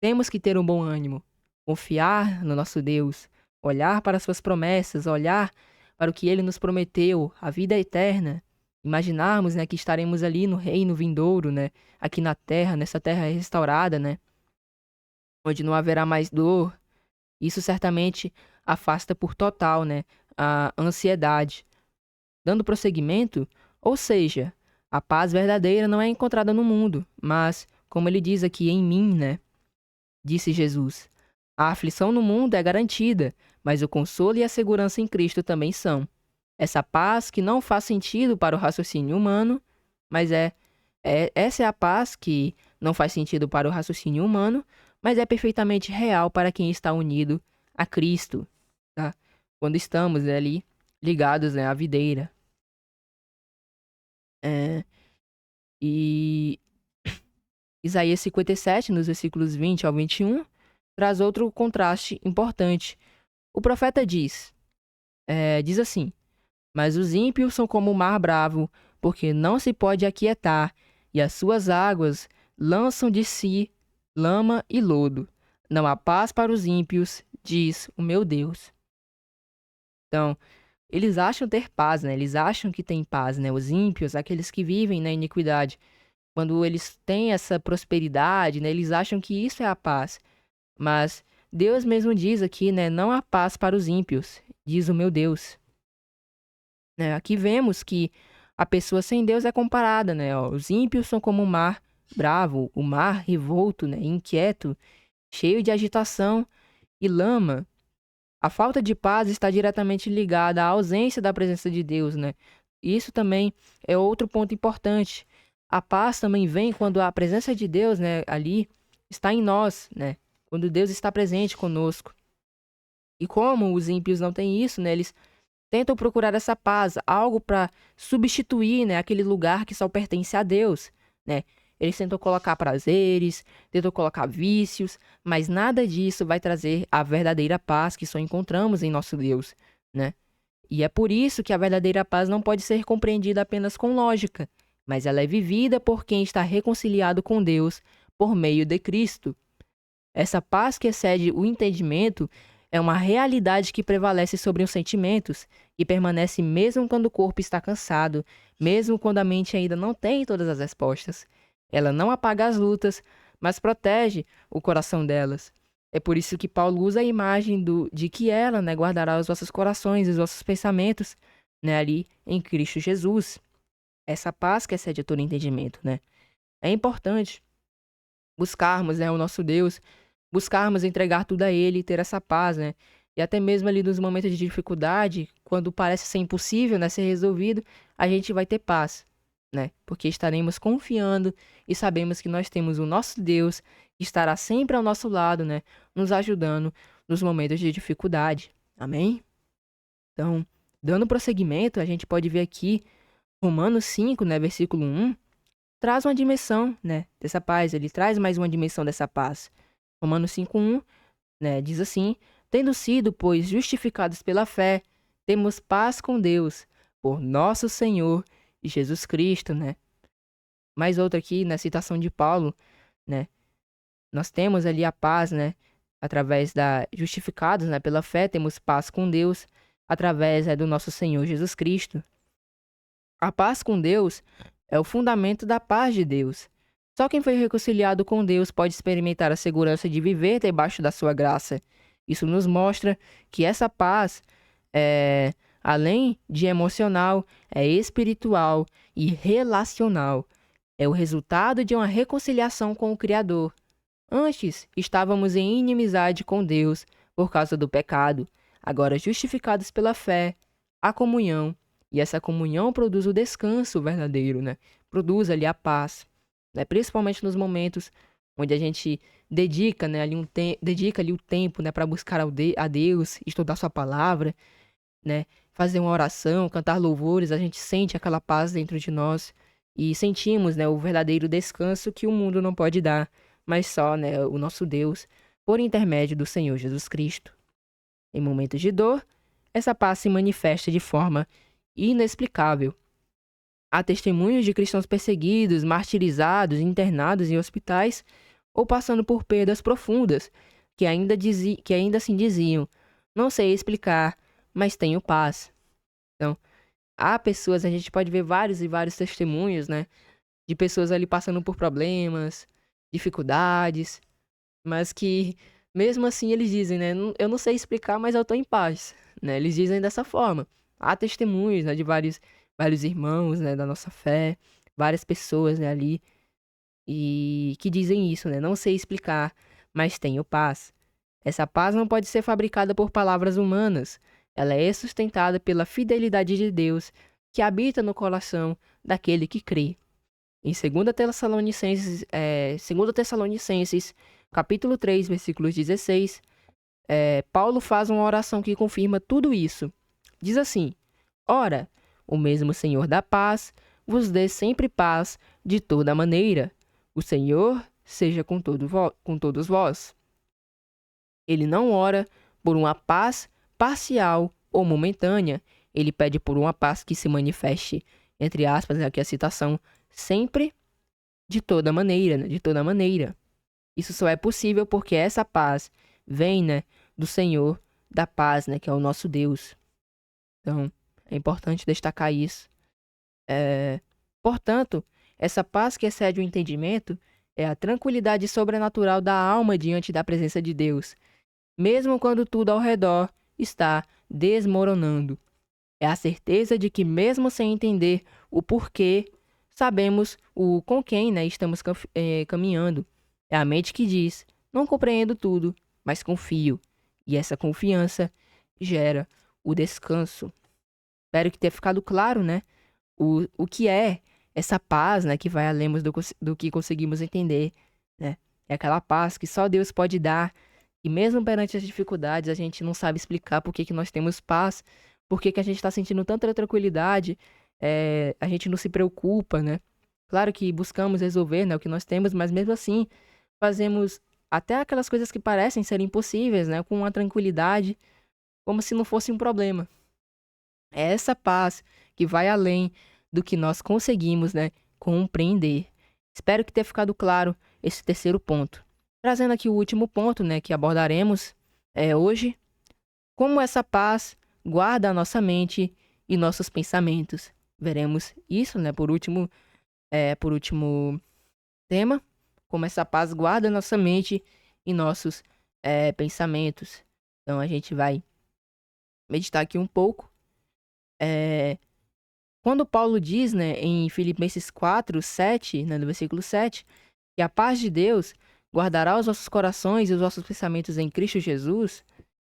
temos que ter um bom ânimo, confiar no nosso Deus, olhar para suas promessas, olhar para o que ele nos prometeu, a vida eterna. Imaginarmos, né, que estaremos ali no reino vindouro, né, aqui na terra, nessa terra restaurada, né, onde não haverá mais dor. Isso certamente afasta por total, né, a ansiedade. Dando prosseguimento, ou seja, a paz verdadeira não é encontrada no mundo, mas, como ele diz aqui em mim, né, disse Jesus. A aflição no mundo é garantida, mas o consolo e a segurança em Cristo também são. Essa paz que não faz sentido para o raciocínio humano, mas essa é a paz que não faz sentido para o raciocínio humano, mas é perfeitamente real para quem está unido a Cristo, tá? Quando estamos, né, ali ligados, né, à videira. É, e Isaías 57, nos versículos 20 ao 21, traz outro contraste importante. O profeta diz assim: Mas os ímpios são como o mar bravo, porque não se pode aquietar, e as suas águas lançam de si lama e lodo. Não há paz para os ímpios, diz o meu Deus. Então, eles acham ter paz, né? Eles acham que têm paz, né? Os ímpios, aqueles que vivem na iniquidade. Quando eles têm essa prosperidade, né? Eles acham que isso é a paz. Mas Deus mesmo diz aqui, né? Não há paz para os ímpios, diz o meu Deus. Né? Aqui vemos que a pessoa sem Deus é comparada, né? Ó, os ímpios são como o mar bravo, o mar revolto, né? Inquieto, cheio de agitação e lama. A falta de paz está diretamente ligada à ausência da presença de Deus, né? Isso também é outro ponto importante. A paz também vem quando a presença de Deus, né, ali está em nós, né? Quando Deus está presente conosco. E como os ímpios não têm isso, né, eles tentam procurar essa paz, algo para substituir, né, aquele lugar que só pertence a Deus, né? Eles tentam colocar prazeres, tentam colocar vícios, mas nada disso vai trazer a verdadeira paz que só encontramos em nosso Deus, né? E é por isso que a verdadeira paz não pode ser compreendida apenas com lógica, mas ela é vivida por quem está reconciliado com Deus por meio de Cristo. Essa paz que excede o entendimento é uma realidade que prevalece sobre os sentimentos e permanece mesmo quando o corpo está cansado, mesmo quando a mente ainda não tem todas as respostas. Ela não apaga as lutas, mas protege o coração delas. É por isso que Paulo usa a imagem de que ela, né, guardará os vossos corações e os vossos pensamentos, né, ali em Cristo Jesus. Essa paz que excede todo entendimento, né? É importante buscarmos, né, o nosso Deus, buscarmos entregar tudo a Ele e ter essa paz, né? E até mesmo ali nos momentos de dificuldade, quando parece ser impossível, né, ser resolvido, a gente vai ter paz, né? Porque estaremos confiando e sabemos que nós temos o nosso Deus que estará sempre ao nosso lado, né, nos ajudando nos momentos de dificuldade. Amém? Então, dando prosseguimento, a gente pode ver aqui Romanos 5, né, versículo 1, traz uma dimensão, né, dessa paz, ele traz mais uma dimensão dessa paz. Romanos 5:1, né, diz assim: tendo sido, pois, justificados pela fé, temos paz com Deus, por nosso Senhor Jesus Cristo, né? Mais outra aqui, na citação de Paulo, né? Nós temos ali a paz, né, através da justificados, né, pela fé, temos paz com Deus através do nosso Senhor Jesus Cristo. A paz com Deus é o fundamento da paz de Deus. Só quem foi reconciliado com Deus pode experimentar a segurança de viver debaixo da sua graça. Isso nos mostra que essa paz é, além de emocional, é espiritual e relacional. É o resultado de uma reconciliação com o Criador. Antes, estávamos em inimizade com Deus por causa do pecado. Agora, justificados pela fé, a comunhão. E essa comunhão produz o descanso verdadeiro, né? Produz ali a paz, né? Principalmente nos momentos onde a gente dedica, né, dedica ali o tempo, né, para buscar a Deus, estudar sua palavra, né? Fazer uma oração, cantar louvores, a gente sente aquela paz dentro de nós e sentimos, né, o verdadeiro descanso que o mundo não pode dar, mas só, né, o nosso Deus, por intermédio do Senhor Jesus Cristo. Em momentos de dor, essa paz se manifesta de forma inexplicável. Há testemunhos de cristãos perseguidos, martirizados, internados em hospitais ou passando por perdas profundas, que ainda assim diziam: não sei explicar, mas tenho paz. Então, há pessoas, a gente pode ver vários e vários testemunhos, né, de pessoas ali passando por problemas, dificuldades, mas que mesmo assim eles dizem, né, eu não sei explicar, mas eu tô em paz, né? Eles dizem dessa forma. Há testemunhos, né, de vários irmãos, né, da nossa fé, várias pessoas, né, ali e que dizem isso, né? Não sei explicar, mas tenho paz. Essa paz não pode ser fabricada por palavras humanas. Ela é sustentada pela fidelidade de Deus, que habita no coração daquele que crê. Em 2 Tessalonicenses, capítulo 3, versículos 16, Paulo faz uma oração que confirma tudo isso. Diz assim: ora, o mesmo Senhor da paz vos dê sempre paz de toda maneira. O Senhor seja com todos vós. Ele não ora por uma paz parcial ou momentânea. Ele pede por uma paz que se manifeste, entre aspas, aqui a citação, sempre de toda maneira, né? De toda maneira. Isso só é possível porque essa paz vem, né, do Senhor da paz, né, que é o nosso Deus. Então, é importante destacar isso. Portanto, essa paz que excede o entendimento é a tranquilidade sobrenatural da alma diante da presença de Deus, mesmo quando tudo ao redor está desmoronando. É a certeza de que, mesmo sem entender o porquê, sabemos o com quem, né, estamos caminhando. É a mente que diz: não compreendo tudo, mas confio. E essa confiança gera o descanso. Espero que tenha ficado claro, né? O que é essa paz, né, que vai além do que conseguimos entender, né? É aquela paz que só Deus pode dar. E mesmo perante as dificuldades, a gente não sabe explicar por que que nós temos paz, por que que a gente está sentindo tanta tranquilidade, a gente não se preocupa, né? Claro que buscamos resolver, né, o que nós temos, mas mesmo assim fazemos até aquelas coisas que parecem ser impossíveis, né, com uma tranquilidade, como se não fosse um problema. É essa paz que vai além do que nós conseguimos, né, compreender. Espero que tenha ficado claro esse terceiro ponto. Trazendo aqui o último ponto, né, que abordaremos hoje, como essa paz guarda a nossa mente e nossos pensamentos. Veremos isso, né, por último tema, como essa paz guarda a nossa mente e nossos pensamentos. Então a gente vai meditar aqui um pouco. É, Quando Paulo diz, né, em Filipenses 4:7, né, no versículo 7, que a paz de Deus guardará os nossos corações e os nossos pensamentos em Cristo Jesus,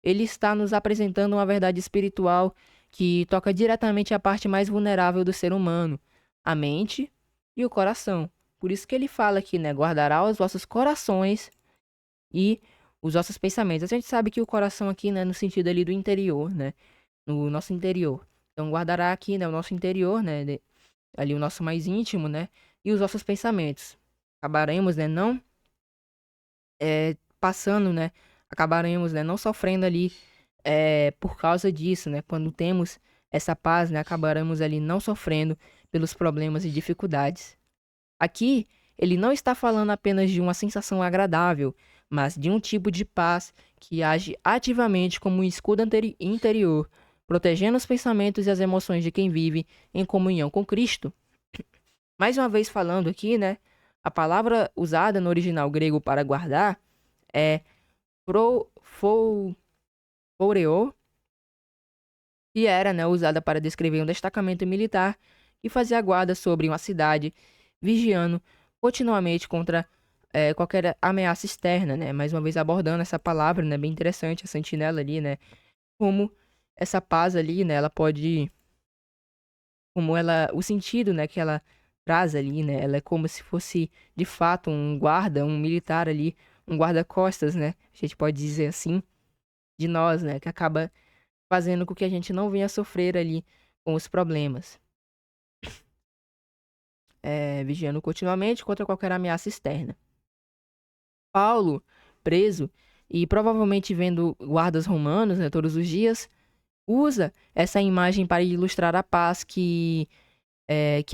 ele está nos apresentando uma verdade espiritual que toca diretamente a parte mais vulnerável do ser humano, a mente e o coração. Por isso que ele fala aqui, né, guardará os vossos corações e os vossos pensamentos. A gente sabe que o coração aqui, né, no sentido ali do interior, né, no nosso interior. Então guardará aqui, né, o nosso interior, né, ali o nosso mais íntimo, né, e os nossos pensamentos. Acabaremos, né, não passando, né, acabaremos, né, não sofrendo ali por causa disso, né, quando temos essa paz, né, acabaremos ali não sofrendo pelos problemas e dificuldades. Aqui, ele não está falando apenas de uma sensação agradável, mas de um tipo de paz que age ativamente como um escudo interior, protegendo os pensamentos e as emoções de quem vive em comunhão com Cristo. Mais uma vez falando aqui, né? A palavra usada no original grego para guardar é phoreo, que era, né, usada para descrever um destacamento militar que fazia guarda sobre uma cidade, vigiando continuamente contra qualquer ameaça externa, né? Mais uma vez abordando essa palavra, né? Bem interessante, a sentinela ali, né? Como essa paz ali, né? Ela pode, como ela, o sentido, né? Que ela traz ali, né? Ela é como se fosse, de fato, um guarda, um militar ali, um guarda-costas, né? A gente pode dizer assim, de nós, né? Que acaba fazendo com que a gente não venha sofrer ali com os problemas. Vigiando continuamente contra qualquer ameaça externa. Paulo, preso e provavelmente vendo guardas romanos, né, todos os dias, usa essa imagem para ilustrar a paz que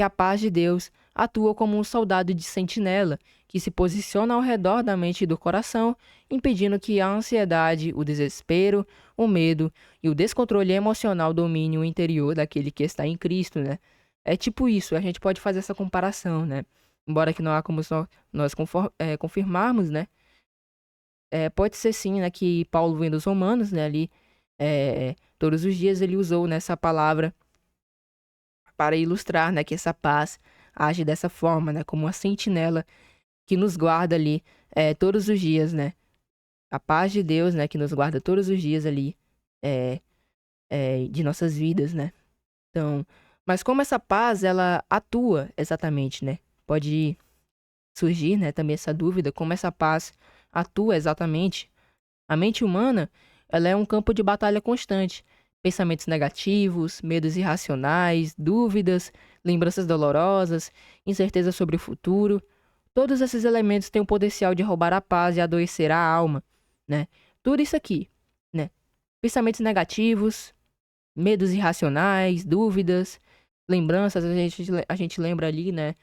a paz de Deus atua como um soldado de sentinela que se posiciona ao redor da mente e do coração, impedindo que a ansiedade, o desespero, o medo e o descontrole emocional dominem o interior daquele que está em Cristo, né? É tipo isso, a gente pode fazer essa comparação, né? Embora que não há como nós confirmarmos, né? Pode ser sim, né, que Paulo vendo os romanos, né, ali, todos os dias ele usou nessa palavra para ilustrar, né, que essa paz age dessa forma, né, como uma sentinela que nos guarda ali todos os dias, né, a paz de Deus, né, que nos guarda todos os dias ali é, de nossas vidas, né. Então, mas como essa paz ela atua exatamente, né? Pode surgir, né, também essa dúvida, como essa paz atua exatamente. A mente humana, ela é um campo de batalha constante. Pensamentos negativos, medos irracionais, dúvidas, lembranças dolorosas, incerteza sobre o futuro. Todos esses elementos têm o potencial de roubar a paz e adoecer a alma, né? Tudo isso aqui, né? Pensamentos negativos, medos irracionais, dúvidas, lembranças, a gente lembra ali, né,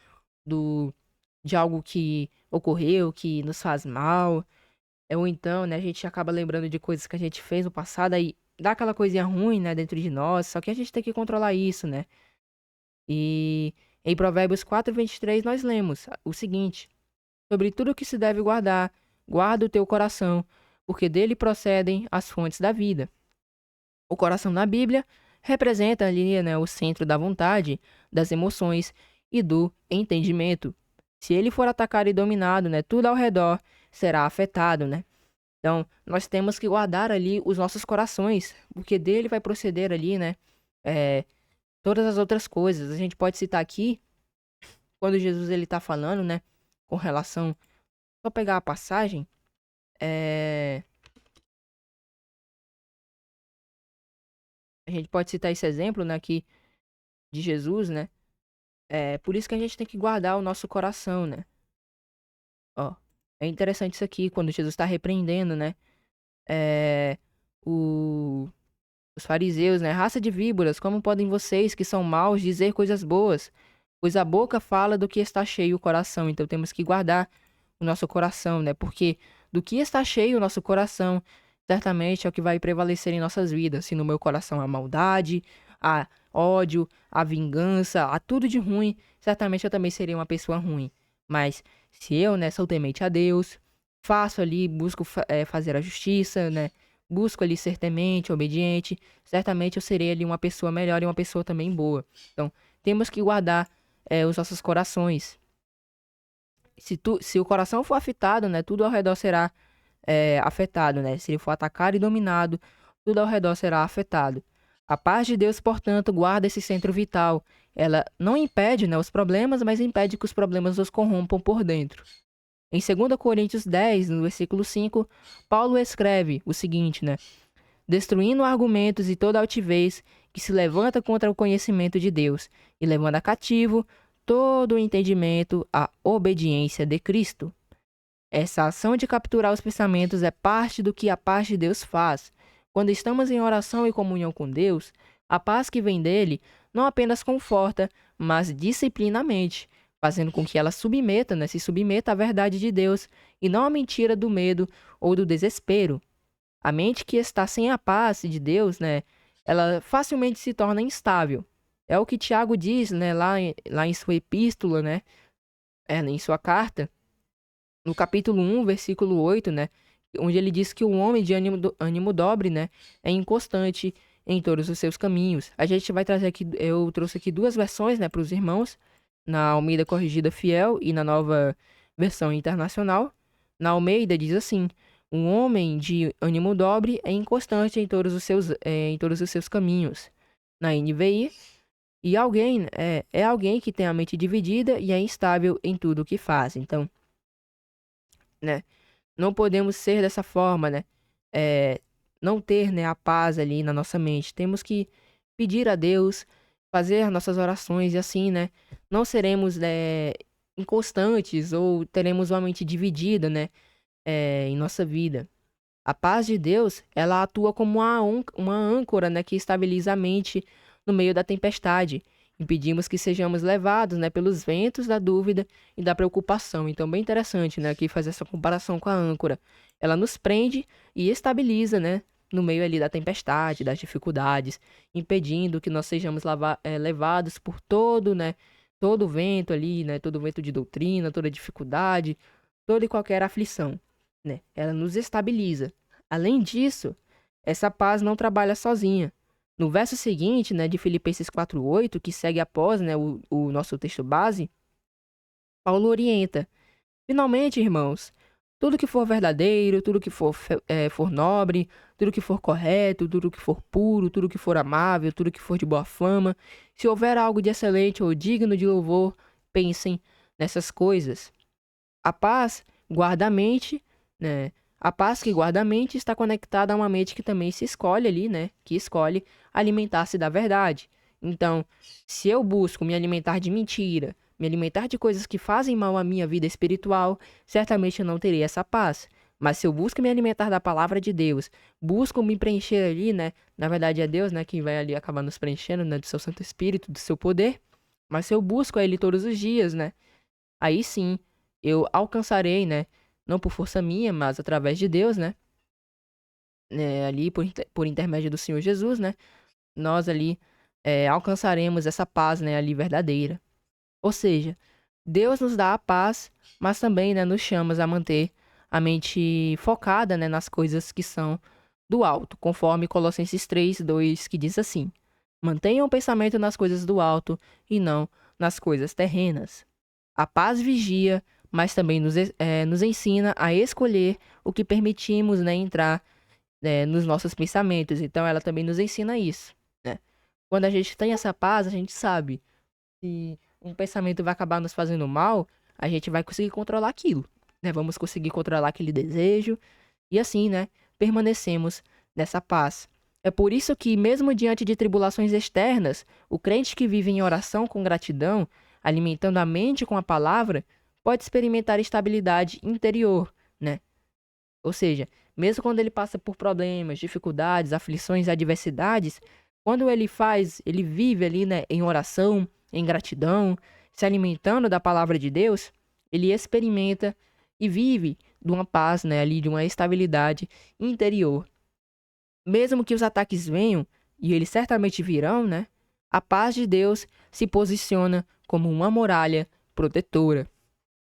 de algo que ocorreu, que nos faz mal, ou então, né, a gente acaba lembrando de coisas que a gente fez no passado, aí dá aquela coisinha ruim, né, dentro de nós, só que a gente tem que controlar isso, né? E em Provérbios 4:23 nós lemos o seguinte: sobre tudo que se deve guardar, guarda o teu coração, porque dele procedem as fontes da vida. O coração na Bíblia representa ali, né, o centro da vontade, das emoções e do entendimento. Se ele for atacado e dominado, né, tudo ao redor será afetado, né? Então, nós temos que guardar ali os nossos corações, porque dele vai proceder ali, né? é, Todas as outras coisas. A gente pode citar aqui, quando Jesus ele tá falando, né? Com relação. Só pegar a passagem. é, A gente pode citar esse exemplo, né? Aqui de Jesus, né? Por isso que a gente tem que guardar o nosso coração, né? Ó, é interessante isso aqui, quando Jesus está repreendendo, né? É, o Os fariseus, né? Raça de víboras, como podem vocês, que são maus, dizer coisas boas? Pois a boca fala do que está cheio o coração. Então temos que guardar o nosso coração, né? Porque do que está cheio o nosso coração, certamente é o que vai prevalecer em nossas vidas. Se no meu coração há maldade, há ódio, há vingança, há tudo de ruim, certamente eu também seria uma pessoa ruim. Mas se eu, né, sou temente a Deus, faço ali, busco fazer a justiça, né? Busco ali ser temente, obediente, certamente eu serei ali uma pessoa melhor e uma pessoa também boa. Então, temos que guardar os nossos corações. Se o coração for afetado, né, tudo ao redor será afetado, né? Se ele for atacado e dominado, tudo ao redor será afetado. A paz de Deus, portanto, guarda esse centro vital. Ela não impede, né, os problemas, mas impede que os problemas os corrompam por dentro. Em 2 Coríntios 10, no versículo 5, Paulo escreve o seguinte, né? Destruindo argumentos e toda altivez que se levanta contra o conhecimento de Deus e levando a cativo todo o entendimento à obediência de Cristo. Essa ação de capturar os pensamentos é parte do que a paz de Deus faz. Quando estamos em oração e comunhão com Deus, a paz que vem dele não apenas conforta, mas disciplina a mente, fazendo com que ela se submeta à verdade de Deus e não à mentira do medo ou do desespero. A mente que está sem a paz de Deus, né, ela facilmente se torna instável. É o que Tiago diz, né, lá em sua epístola, né, em sua carta, no capítulo 1, versículo 8, né, onde ele diz que o homem de ânimo dobre, né, é inconstante em todos os seus caminhos. A gente vai trazer aqui, eu trouxe aqui duas versões, né, para os irmãos, na Almeida Corrigida Fiel e na Nova Versão Internacional. Na Almeida diz assim: um homem de ânimo dobre é inconstante em todos os seus caminhos. Na NVI, e alguém é alguém que tem a mente dividida e é instável em tudo o que faz. Então, né, não podemos ser dessa forma, né? É, não ter, né, a paz ali na nossa mente. Temos que pedir a Deus, fazer nossas orações e assim, né? Não seremos inconstantes ou teremos uma mente dividida, né? Em nossa vida. A paz de Deus, ela atua como uma âncora, né, que estabiliza a mente no meio da tempestade. Impedimos que sejamos levados, né, pelos ventos da dúvida e da preocupação. Então, bem interessante, né, aqui fazer essa comparação com a âncora. Ela nos prende e estabiliza, né, no meio ali da tempestade, das dificuldades, impedindo que nós sejamos levados por todo o vento ali, né, todo o vento de doutrina, toda dificuldade, toda e qualquer aflição, né? Ela nos estabiliza. Além disso, essa paz não trabalha sozinha. No verso seguinte, né, de Filipenses 4:8, que segue após, né, o nosso texto base, Paulo orienta: finalmente, irmãos, tudo que for verdadeiro, tudo que for nobre, tudo que for correto, tudo que for puro, tudo que for amável, tudo que for de boa fama, se houver algo de excelente ou digno de louvor, pensem nessas coisas. A paz guarda a mente, né? A paz que guarda a mente está conectada a uma mente que também se escolhe ali, né? Que escolhe alimentar-se da verdade. Então, se eu busco me alimentar de mentira, me alimentar de coisas que fazem mal à minha vida espiritual, certamente eu não terei essa paz. Mas se eu busco me alimentar da palavra de Deus, busco me preencher ali, né? Na verdade é Deus, né, quem vai ali acabar nos preenchendo, né, do seu Santo Espírito, do seu poder. Mas se eu busco a Ele todos os dias, né? Aí sim, eu alcançarei, né? Não por força minha, mas através de Deus, né? Ali por intermédio do Senhor Jesus, né? Nós ali alcançaremos essa paz, né? Ali verdadeira. Ou seja, Deus nos dá a paz, mas também, né, nos chama a manter a mente focada, né, nas coisas que são do alto, conforme Colossenses 3:2, que diz assim: mantenham o pensamento nas coisas do alto e não nas coisas terrenas. A paz vigia, mas também nos ensina a escolher o que permitimos, né, entrar, nos nossos pensamentos. Então, ela também nos ensina isso, né? Quando a gente tem essa paz, a gente sabe se um pensamento vai acabar nos fazendo mal, a gente vai conseguir controlar aquilo, né? Vamos conseguir controlar aquele desejo e assim, né, permanecemos nessa paz. É por isso que, mesmo diante de tribulações externas, o crente que vive em oração com gratidão, alimentando a mente com a palavra, pode experimentar estabilidade interior, né? Ou seja, mesmo quando ele passa por problemas, dificuldades, aflições, adversidades, quando ele vive ali, né, em oração, em gratidão, se alimentando da palavra de Deus, ele experimenta e vive de uma paz, né, ali, de uma estabilidade interior. Mesmo que os ataques venham, e eles certamente virão, né, a paz de Deus se posiciona como uma muralha protetora,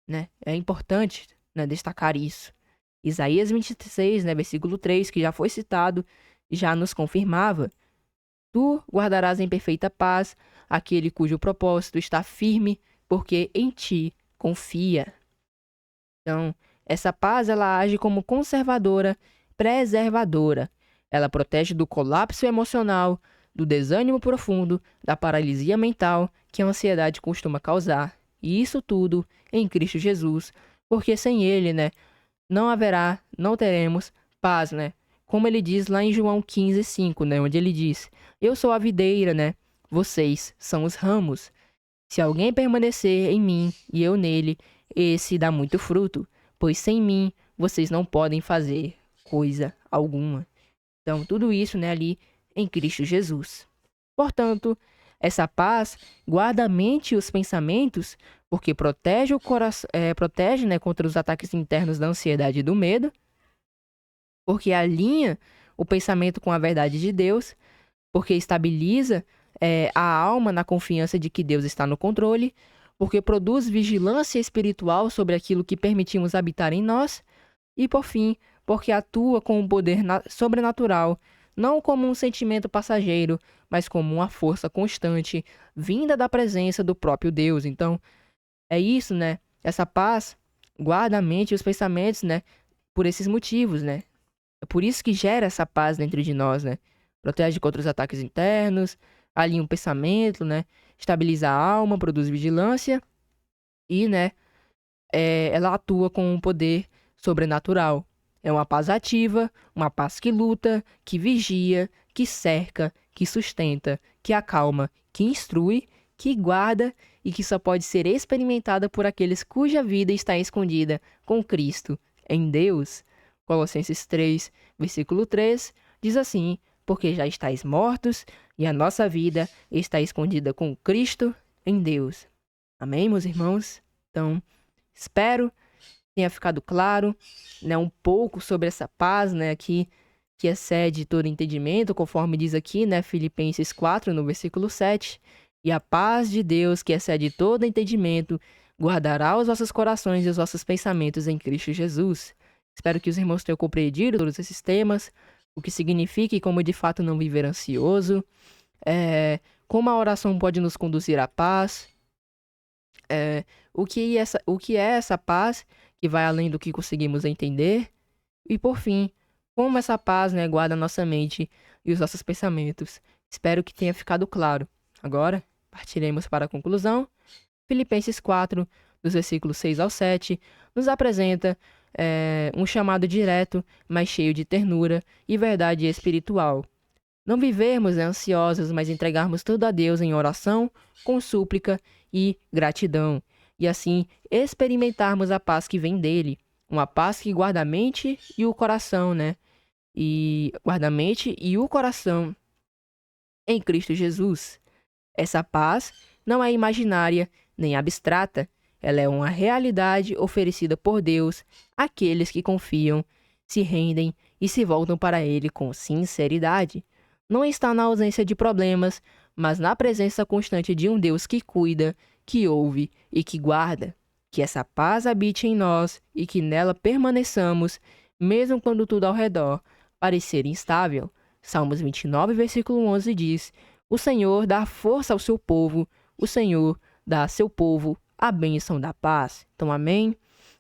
né? É importante, né, destacar isso. Isaías 26, né, versículo 3, que já foi citado, já nos confirmava: Tu guardarás em perfeita paz aquele cujo propósito está firme, porque em ti confia. Então, essa paz ela age como conservadora, preservadora. Ela protege do colapso emocional, do desânimo profundo, da paralisia mental que a ansiedade costuma causar. E isso tudo em Cristo Jesus, porque sem ele, né, não haverá, não teremos paz, né? Como ele diz lá em João 15:5, né, onde ele diz: Eu sou a videira, né? Vocês são os ramos. Se alguém permanecer em mim e eu nele, esse dá muito fruto, pois sem mim vocês não podem fazer coisa alguma. Então, tudo isso, né, ali em Cristo Jesus. Portanto, essa paz guarda a mente e os pensamentos, porque protege o coração, protege, né, contra os ataques internos da ansiedade e do medo, porque alinha o pensamento com a verdade de Deus, porque estabiliza a alma na confiança de que Deus está no controle, porque produz vigilância espiritual sobre aquilo que permitimos habitar em nós, e por fim, porque atua com um poder sobrenatural, não como um sentimento passageiro, mas como uma força constante, vinda da presença do próprio Deus. Então, é isso, né? Essa paz guarda a mente e os pensamentos, né? Por esses motivos, né? É por isso que gera essa paz dentro de nós, né? Protege contra os ataques internos, alinha o pensamento, né? Estabiliza a alma, produz vigilância e, né? Ela atua com um poder sobrenatural. É uma paz ativa, uma paz que luta, que vigia, que cerca, que sustenta, que acalma, que instrui, que guarda e que só pode ser experimentada por aqueles cuja vida está escondida com Cristo em Deus. Colossenses 3, versículo 3, diz assim: Porque já estáis mortos e a nossa vida está escondida com Cristo em Deus. Amém, meus irmãos? Então, espero que tenha ficado claro, né, um pouco sobre essa paz, né, aqui, que excede todo entendimento, conforme diz aqui, né, Filipenses 4, no versículo 7. E a paz de Deus, que excede todo entendimento, guardará os vossos corações e os vossos pensamentos em Cristo Jesus. Espero que os irmãos tenham compreendido todos esses temas, o que significa e como de fato não viver ansioso, como a oração pode nos conduzir à paz, o que é essa paz que vai além do que conseguimos entender, e por fim, como essa paz, né, guarda a nossa mente e os nossos pensamentos. Espero que tenha ficado claro. Agora, partiremos para a conclusão. Filipenses 4, dos versículos 6 ao 7, nos apresenta um chamado direto, mas cheio de ternura e verdade espiritual. Não vivermos ansiosos, mas entregarmos tudo a Deus em oração, com súplica e gratidão. E assim experimentarmos a paz que vem dele. Uma paz que guarda a mente e o coração, né? E guarda a mente e o coração em Cristo Jesus. Essa paz não é imaginária nem abstrata. Ela é uma realidade oferecida por Deus àqueles que confiam, se rendem e se voltam para Ele com sinceridade. Não está na ausência de problemas, mas na presença constante de um Deus que cuida, que ouve e que guarda. Que essa paz habite em nós e que nela permaneçamos, mesmo quando tudo ao redor parecer instável. Salmos 29, versículo 11 diz: O Senhor dá força ao seu povo, o Senhor dá a seu povo a bênção da paz. Então, amém?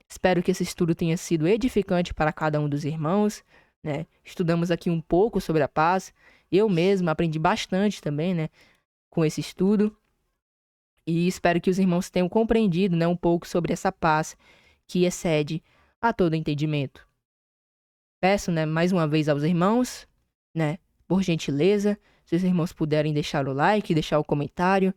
Espero que esse estudo tenha sido edificante para cada um dos irmãos, né? Estudamos aqui um pouco sobre a paz. Eu mesmo aprendi bastante também, né, com esse estudo. E espero que os irmãos tenham compreendido, né, um pouco sobre essa paz que excede a todo entendimento. Peço, né, mais uma vez aos irmãos, né, por gentileza, se os irmãos puderem deixar o like, deixar o comentário,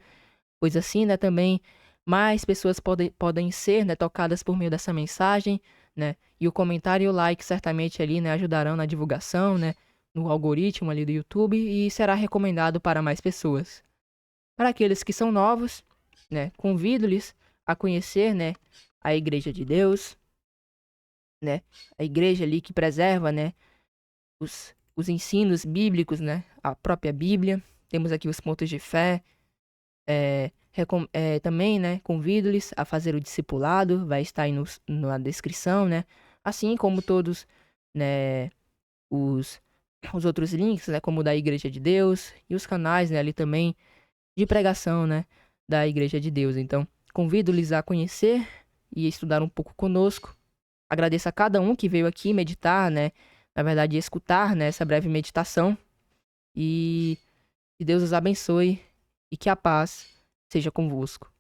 pois assim, né, também mais pessoas podem ser, né, tocadas por meio dessa mensagem, né, E o comentário e o like certamente ali, né, ajudarão na divulgação, né, no algoritmo ali do YouTube e será recomendado para mais pessoas. Para aqueles que são novos, né, convido-lhes a conhecer, né, a Igreja de Deus, né, a igreja ali que preserva, né, os ensinos bíblicos, né, a própria Bíblia. Temos aqui os pontos de fé. Também, né, convido-lhes a fazer o discipulado, vai estar aí na descrição, né, assim como todos, né, os, os outros links, né, como o da Igreja de Deus e os canais, né, ali também de pregação, né, da Igreja de Deus. Então, convido-lhes a conhecer e estudar um pouco conosco. Agradeço a cada um que veio aqui meditar, né, na verdade, escutar, né, essa breve meditação e que Deus os abençoe e que a paz seja convosco.